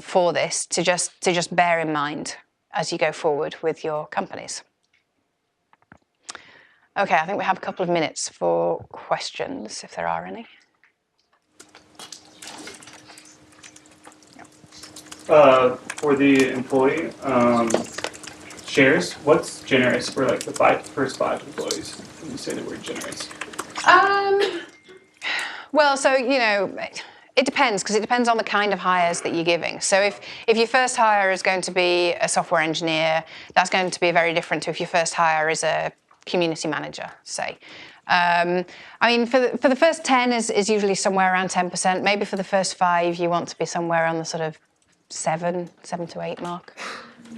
for this to just bear in mind as you go forward with your companies. Okay, I think we have a couple of minutes for questions, if there are any. For the employee shares, what's generous for like the first 5 employees when you say the word generous? Well, so, you know, it depends, because it depends on the kind of hires that you're giving. So if your first hire is going to be a software engineer, that's going to be very different to if your first hire is a community manager, say. I mean, for the first 10 is usually somewhere around 10%. Maybe for the first 5, you want to be somewhere on the sort of 7 to 8 mark.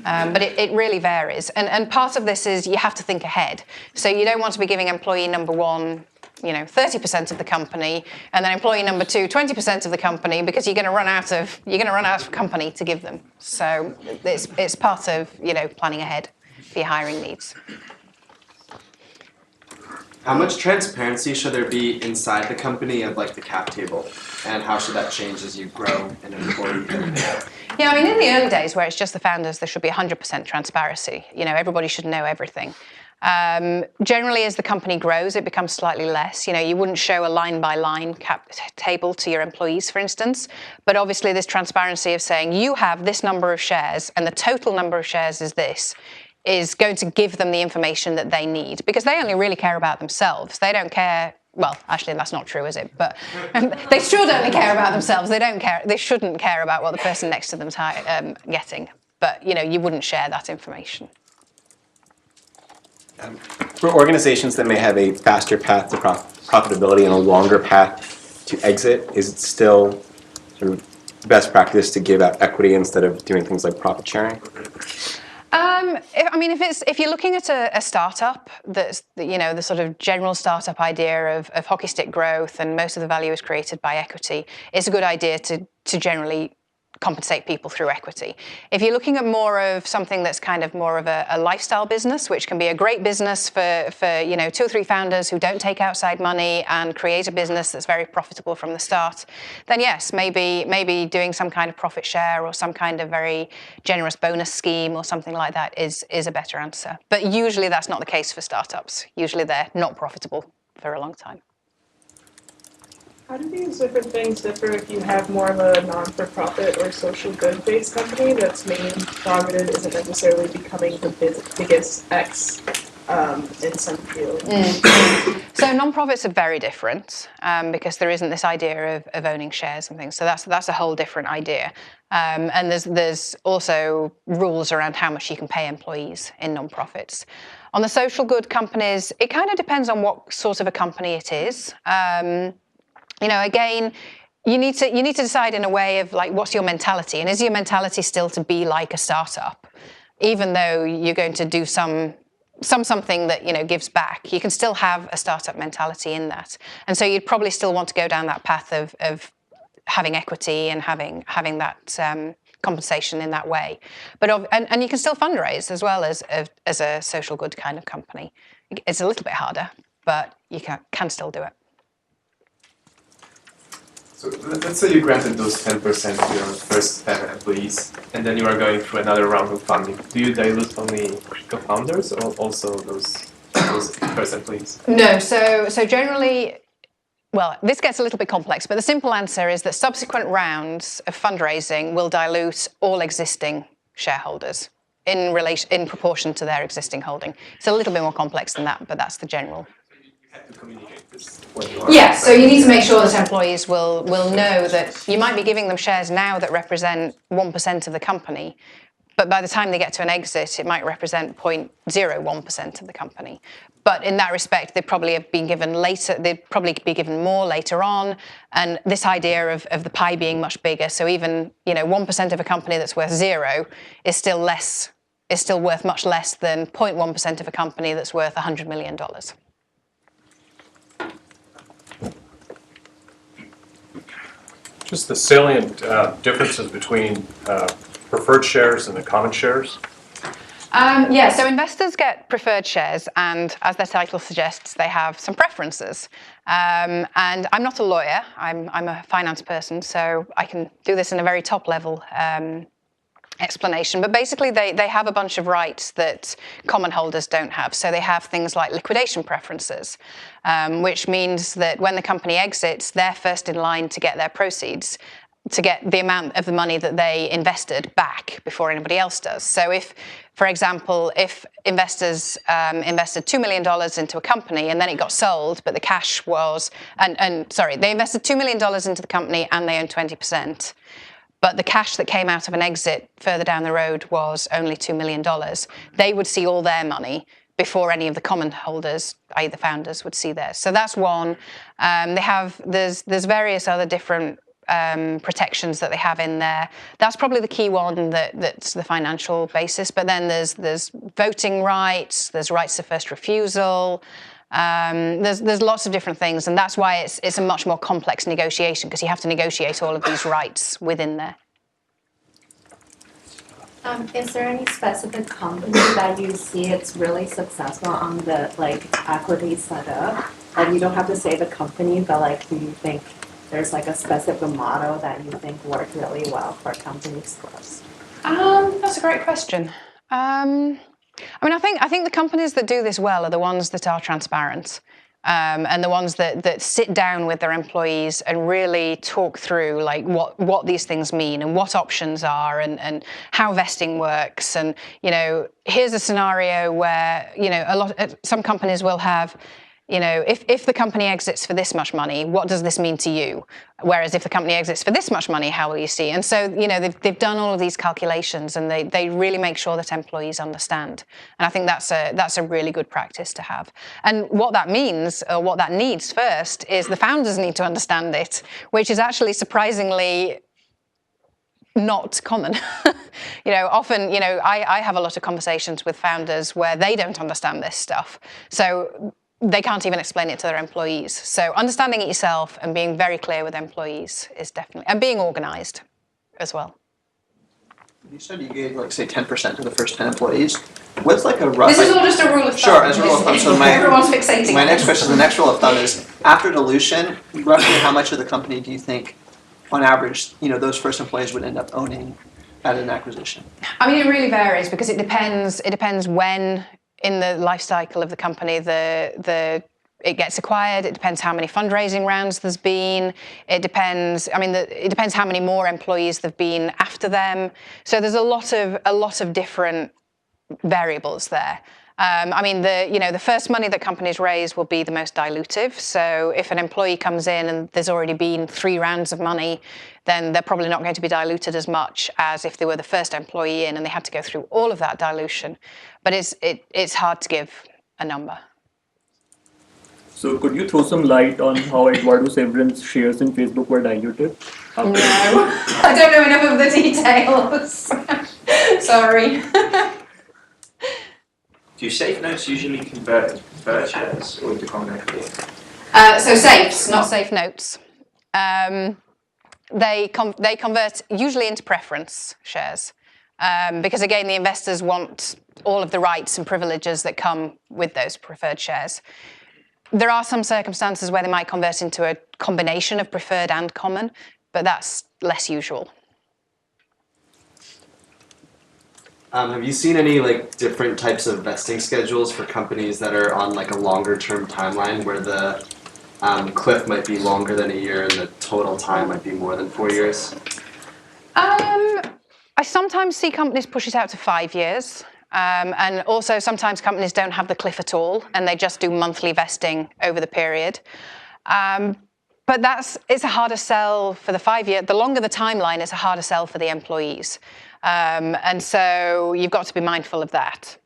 But it really varies. And part of this is you have to think ahead. So you don't want to be giving employee number 1, you know, 30% of the company, and then employee number 2, 20% of the company, because you're going to run out of company to give them. So it's part of, you know, planning ahead for your hiring needs. How much transparency should there be inside the company of like the cap table, and how should that change as you grow an employee? Yeah, I mean, in the early days where it's just the founders, there should be 100% transparency. You know, everybody should know everything. Generally, as the company grows, it becomes slightly less. You know, you wouldn't show a line-by-line cap table to your employees, for instance. But obviously, this transparency of saying you have this number of shares and the total number of shares is this, is going to give them the information that they need, because they only really care about themselves. They don't care. Well, actually, that's not true, is it? But they should only care about themselves. They don't care. They shouldn't care about what the person next to them's getting. But you know, you wouldn't share that information. For organizations that may have a faster path to profitability and a longer path to exit, is it still sort of best practice to give out equity instead of doing things like profit sharing? If you're looking at a startup that's the sort of general startup idea of hockey stick growth and most of the value is created by equity, it's a good idea to generally compensate people through equity. If you're looking at more of something that's kind of more of a lifestyle business, which can be a great business for 2 or 3 founders who don't take outside money and create a business that's very profitable from the start, then yes, maybe doing some kind of profit share or some kind of very generous bonus scheme or something like that is a better answer. But usually that's not the case for startups. Usually they're not profitable for a long time. How do these different things differ if you have more of a non-for-profit or social good-based company that's main targeted isn't necessarily becoming the biggest X in some field? So non-profits are very different because there isn't this idea of owning shares and things. So that's a whole different idea. And there's also rules around how much you can pay employees in non-profits. On the social good companies, it kind of depends on what sort of a company it is. Again, you need to decide in a way of like, what's your mentality? And is your mentality still to be like a startup? Even though you're going to do something that, gives back, you can still have a startup mentality in that. And so you'd probably still want to go down that path of having equity and having that compensation in that way. But and you can still fundraise as well as a social good kind of company. It's a little bit harder, but you can still do it. So let's say you granted those 10% to your first employees, and then you are going through another round of funding. Do you dilute only co-founders or also those first employees? No, so generally, well, this gets a little bit complex, but the simple answer is that subsequent rounds of fundraising will dilute all existing shareholders in proportion to their existing holding. It's a little bit more complex than that, but that's the general. To communicate this when you are. Yeah, so you need to make sure that employees will know that you might be giving them shares now that represent 1% of the company, but by the time they get to an exit, it might represent 0.01% of the company. But in that respect, they'd probably have been given later. They'd probably be given more later on, and this idea of the pie being much bigger. So even 1% of a company that's worth 0 is still worth much less than 0.1% of a company that's worth $100 million. Just the salient differences between preferred shares and the common shares? So investors get preferred shares, and as their title suggests, they have some preferences. And I'm not a lawyer, I'm a finance person, so I can do this in a very top level explanation. But basically, they have a bunch of rights that common holders don't have. So they have things like liquidation preferences, which means that when the company exits, they're first in line to get their proceeds, to get the amount of the money that they invested back before anybody else does. So if, for example, if investors invested $2 million into a company and then it got sold, but the cash was, they invested $2 million into the company and they owned 20%. But the cash that came out of an exit further down the road was only $2 million. They would see all their money before any of the common holders, i.e. the founders, would see theirs. So that's one. There's various other different protections that they have in there. That's probably the key one that's the financial basis. But then there's voting rights, there's rights of first refusal. There's lots of different things, and that's why it's a much more complex negotiation, because you have to negotiate all of these rights within there. Is there any specific company that you see it's really successful on the equity setup? You don't have to say the company, but do you think there's a specific model that you think worked really well for companies' growth? That's a great question. I think the companies that do this well are the ones that are transparent, and the ones that sit down with their employees and really talk through what these things mean and what options are and how vesting works. And here's a scenario where some companies will have. If the company exits for this much money, what does this mean to you? Whereas if the company exits for this much money, how will you see? And so, they've done all of these calculations, and they really make sure that employees understand. And I think that's a really good practice to have. And what that means, or what that needs first, is the founders need to understand it, which is actually surprisingly not common. Often, I have a lot of conversations with founders where they don't understand this stuff. So they can't even explain it to their employees. So understanding it yourself and being very clear with employees is definitely, and being organized as well. You said you gave, like, say, 10% to the first 10 employees. What's like a rough... This is all just a rule of thumb. Sure, as a rule of thumb. So everyone's fixating. My next question, the next rule of thumb is, after dilution, roughly how much of the company do you think, on average, those first employees would end up owning at an acquisition? I mean, it really varies because it depends when in the life cycle of the company it gets acquired. It depends how many fundraising rounds there's been. It depends. It depends how many more employees there've been after them. So there's a lot of different variables there. The first money that companies raise will be the most dilutive. So if an employee comes in and there's already been 3 rounds of money, then they're probably not going to be diluted as much as if they were the first employee in and they had to go through all of that dilution. But it's hard to give a number. So could you throw some light on how Eduardo Severan's shares in Facebook were diluted? No, I don't know enough of the details. Sorry. Do safe notes usually convert preferred shares or into common equity? So safes, not safe notes. They convert usually into preference shares because, again, the investors want all of the rights and privileges that come with those preferred shares. There are some circumstances where they might convert into a combination of preferred and common, but that's less usual. Have you seen any different types of vesting schedules for companies that are on a longer term timeline where the cliff might be longer than a year and the total time might be more than 4 years? I sometimes see companies push it out to 5 years. And also sometimes companies don't have the cliff at all and they just do monthly vesting over the period. But it's a harder sell for the 5 year. The longer the timeline is a harder sell for the employees. And so you've got to be mindful of that.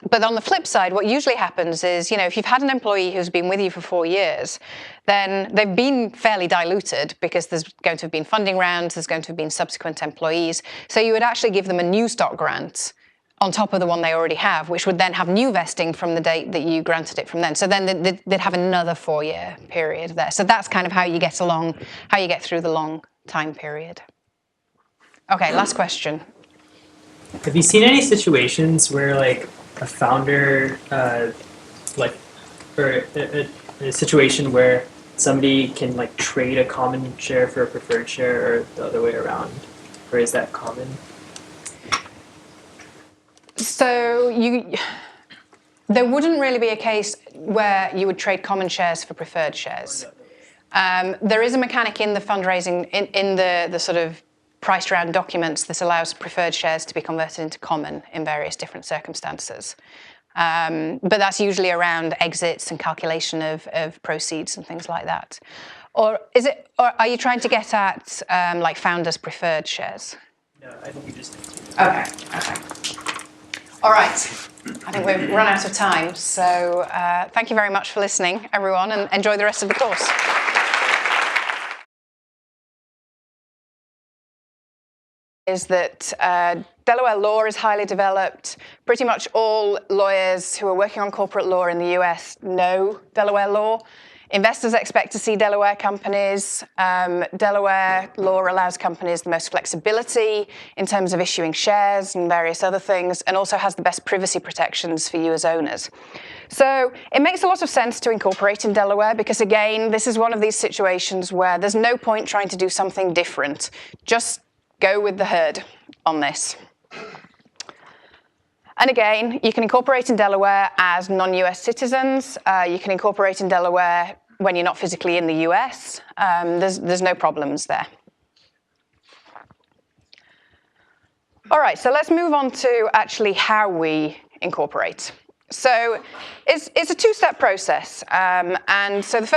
But on the flip side, what usually happens is, if you've had an employee who's been with you for 4 years, then they've been fairly diluted because there's going to have been funding rounds, there's going to have been subsequent employees. So you would actually give them a new stock grant on top of the one they already have, which would then have new vesting from the date that you granted it from then. So then they'd have another 4-year period there. So that's kind of how you get through the long time period. Okay, last question. Have you seen any situations where a founder, or a situation where somebody can trade a common share for a preferred share or the other way around? Or is that common? So there wouldn't really be a case where you would trade common shares for preferred shares. There is a mechanic in the fundraising, in the sort of priced round documents that allows preferred shares to be converted into common in various different circumstances. But that's usually around exits and calculation of proceeds and things like that. Or are you trying to get at founders' preferred shares? No, I think we just... Okay. All right, I think we've run out of time, so thank you very much for listening, everyone, and enjoy the rest of the course. Is that Delaware law is highly developed. Pretty much all lawyers who are working on corporate law in the US know Delaware law. Investors expect to see Delaware companies. Delaware law allows companies the most flexibility in terms of issuing shares and various other things, and also has the best privacy protections for you as owners. So it makes a lot of sense to incorporate in Delaware because, again, this is one of these situations where there's no point trying to do something different. Just go with the herd on this. And again, you can incorporate in Delaware as non-US citizens. You can incorporate in Delaware when you're not physically in the US. There's no problems there. All right, so let's move on to actually how we incorporate. So it's a two-step process. And so the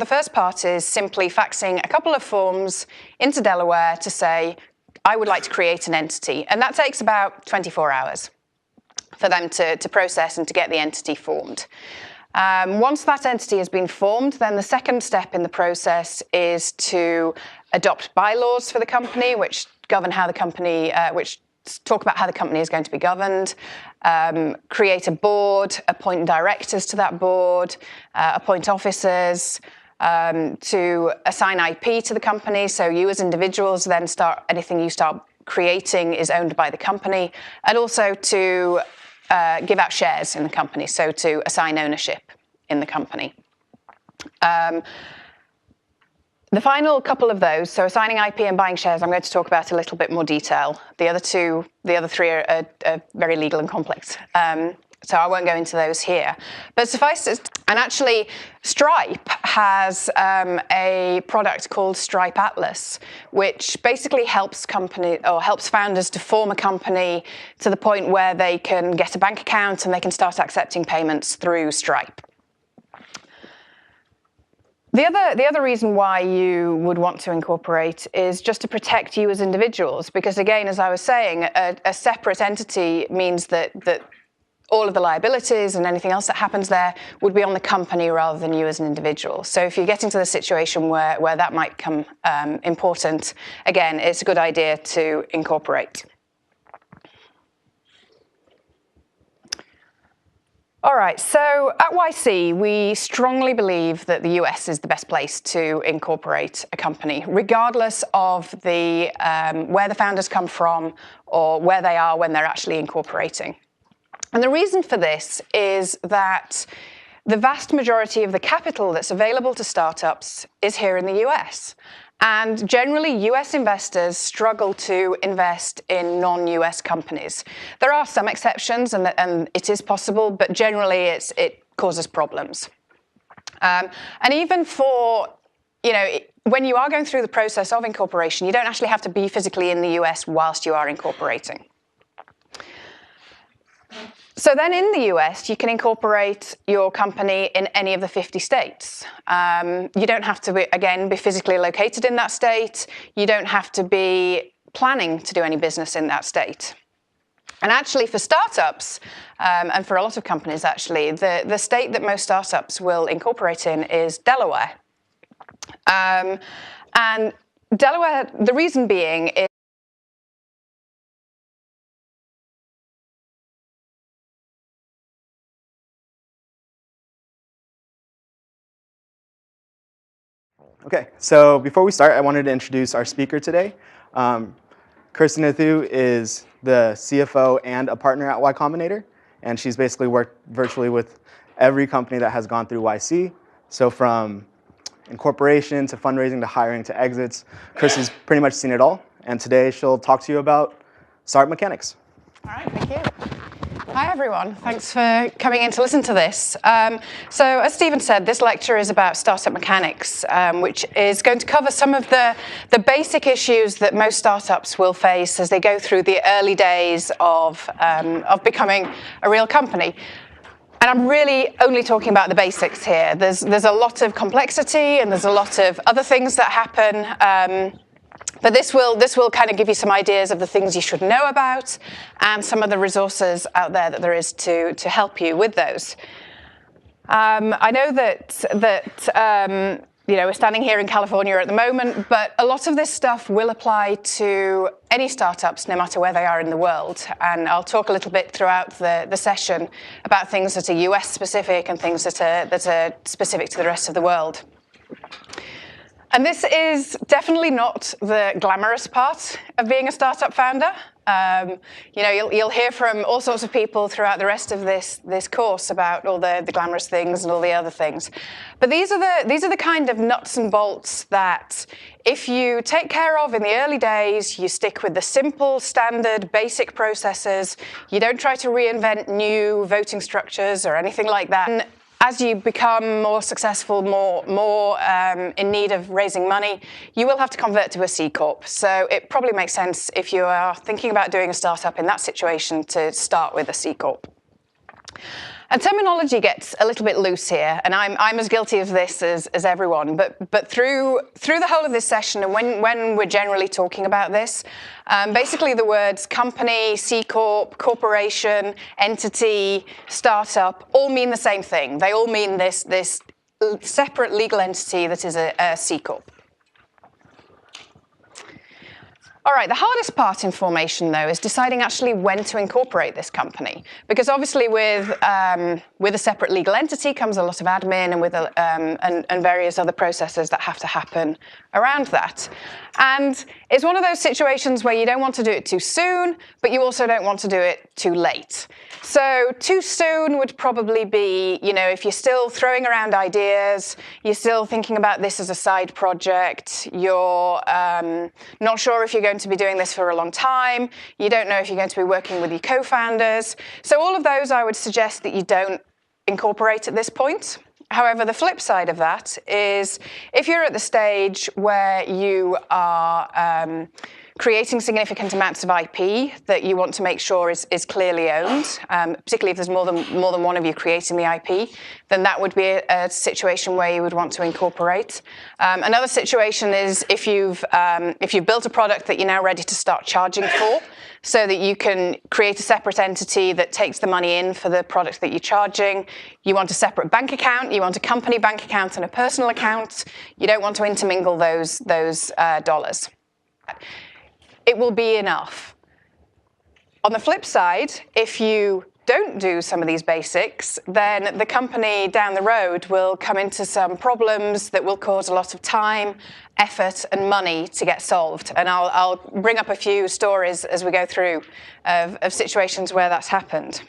first part is simply faxing a couple of forms into Delaware to say, I would like to create an entity. And that takes about 24 hours for them to process and to get the entity formed. Once that entity has been formed, then the second step in the process is to adopt bylaws for the company, which govern how the company, which talk about how the company is going to be governed, create a board, appoint directors to that board, appoint officers, to assign IP to the company. So you as individuals then anything you start creating is owned by the company, and also to give out shares in the company, so to assign ownership in the company. The final couple of those, so assigning IP and buying shares, I'm going to talk about a little bit more detail. The other three are very legal and complex. So I won't go into those here. But suffice it, and actually Stripe has a product called Stripe Atlas, which basically helps founders to form a company to the point where they can get a bank account and they can start accepting payments through Stripe. The other reason why you would want to incorporate is just to protect you as individuals, because again, as I was saying, a separate entity means that all of the liabilities and anything else that happens there would be on the company rather than you as an individual. So if you get into the situation where that might become important, again, it's a good idea to incorporate. All right, so at YC, we strongly believe that the US is the best place to incorporate a company, regardless of where the founders come from or where they are when they're actually incorporating. And the reason for this is that the vast majority of the capital that's available to startups is here in the US. And generally, US investors struggle to invest in non-US companies. There are some exceptions, and it is possible, but generally it causes problems. And even for, when you are going through the process of incorporation, you don't actually have to be physically in the US whilst you are incorporating. So then in the US, you can incorporate your company in any of the 50 states. You don't have to, be physically located in that state. You don't have to be planning to do any business in that state. And actually for startups, and for a lot of companies actually, the state that most startups will incorporate in is Delaware. And Delaware, the reason being is Okay, so before we start, I wanted to introduce our speaker today. Kirsty Nathoo is the CFO and a partner at Y Combinator, and she's basically worked virtually with every company that has gone through YC. So from incorporation to fundraising to hiring to exits, Kirsty's pretty much seen it all. And today she'll talk to you about startup mechanics. All right, thank you. Hi, everyone. Thanks for coming in to listen to this. So as Stephen said, this lecture is about startup mechanics, which is going to cover some of the basic issues that most startups will face as they go through the early days of becoming a real company. And I'm really only talking about the basics here. There's a lot of complexity and there's a lot of other things that happen. But this will kind of give you some ideas of the things you should know about and some of the resources out there is to help you with those. I know that we're standing here in California at the moment, but a lot of this stuff will apply to any startups, no matter where they are in the world. And I'll talk a little bit throughout the session about things that are US specific and things that are specific to the rest of the world. And this is definitely not the glamorous part of being a startup founder. You'll hear from all sorts of people throughout the rest of this course about all the glamorous things and all the other things. But these are the kind of nuts and bolts that if you take care of in the early days, you stick with the simple, standard, basic processes, you don't try to reinvent new voting structures or anything like that. And as you become more successful, more in need of raising money, you will have to convert to a C Corp. So it probably makes sense if you are thinking about doing a startup in that situation to start with a C Corp. And terminology gets a little bit loose here, and I'm as guilty of this as everyone. But through the whole of this session, and when we're generally talking about this, basically the words company, C Corp, corporation, entity, startup all mean the same thing. They all mean this separate legal entity that is a C Corp. All right, the hardest part in formation, though, is deciding actually when to incorporate this company. Because obviously with a separate legal entity comes a lot of admin and with and various other processes that have to happen around that. And it's one of those situations where you don't want to do it too soon, but you also don't want to do it too late. So too soon would probably be, if you're still throwing around ideas, you're still thinking about this as a side project, you're not sure if you're going to be doing this for a long time, you don't know if you're going to be working with your co-founders. So all of those, I would suggest that you don't incorporate at this point. However, the flip side of that is if you're at the stage where you are creating significant amounts of IP that you want to make sure is clearly owned, particularly if there's more than one of you creating the IP, then that would be a situation where you would want to incorporate. Another situation is if you've built a product that you're now ready to start charging for, so that you can create a separate entity that takes the money in for the product that you're charging. You want a separate bank account, you want a company bank account and a personal account. You don't want to intermingle those dollars. It will be enough. On the flip side, if you don't do some of these basics, then the company down the road will come into some problems that will cause a lot of time, effort, and money to get solved. And I'll bring up a few stories as we go through of situations where that's happened.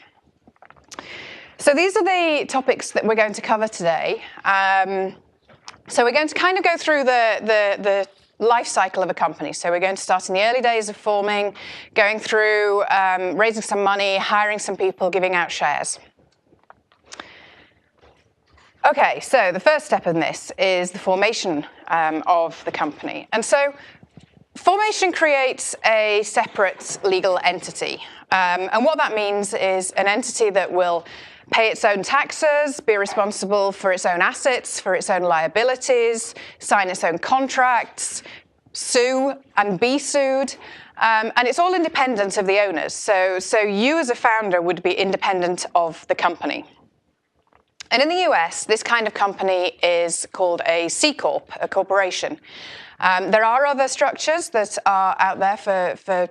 So these are the topics that we're going to cover today. So we're going to kind of go through the life cycle of a company. So we're going to start in the early days of forming, going through raising some money, hiring some people, giving out shares. Okay, so the first step in this is the formation of the company. And so formation creates a separate legal entity. And what that means is an entity that will pay its own taxes, be responsible for its own assets, for its own liabilities, sign its own contracts, sue and be sued. And it's all independent of the owners. So you as a founder would be independent of the company. And in the US, this kind of company is called a C Corp, a corporation. There are other structures that are out there for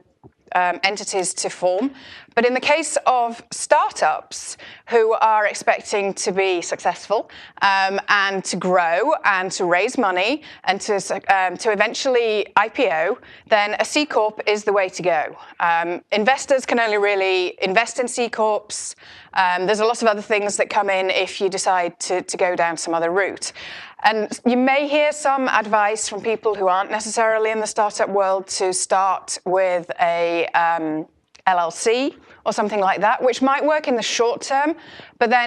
entities to form. But in the case of startups who are expecting to be successful and to grow and to raise money and to eventually IPO, then a C Corp is the way to go. Investors can only really invest in C Corps. There's a lot of other things that come in if you decide to go down some other route. And you may hear some advice from people who aren't necessarily in the startup world to start with a LLC or something like that, which might work in the short term, but then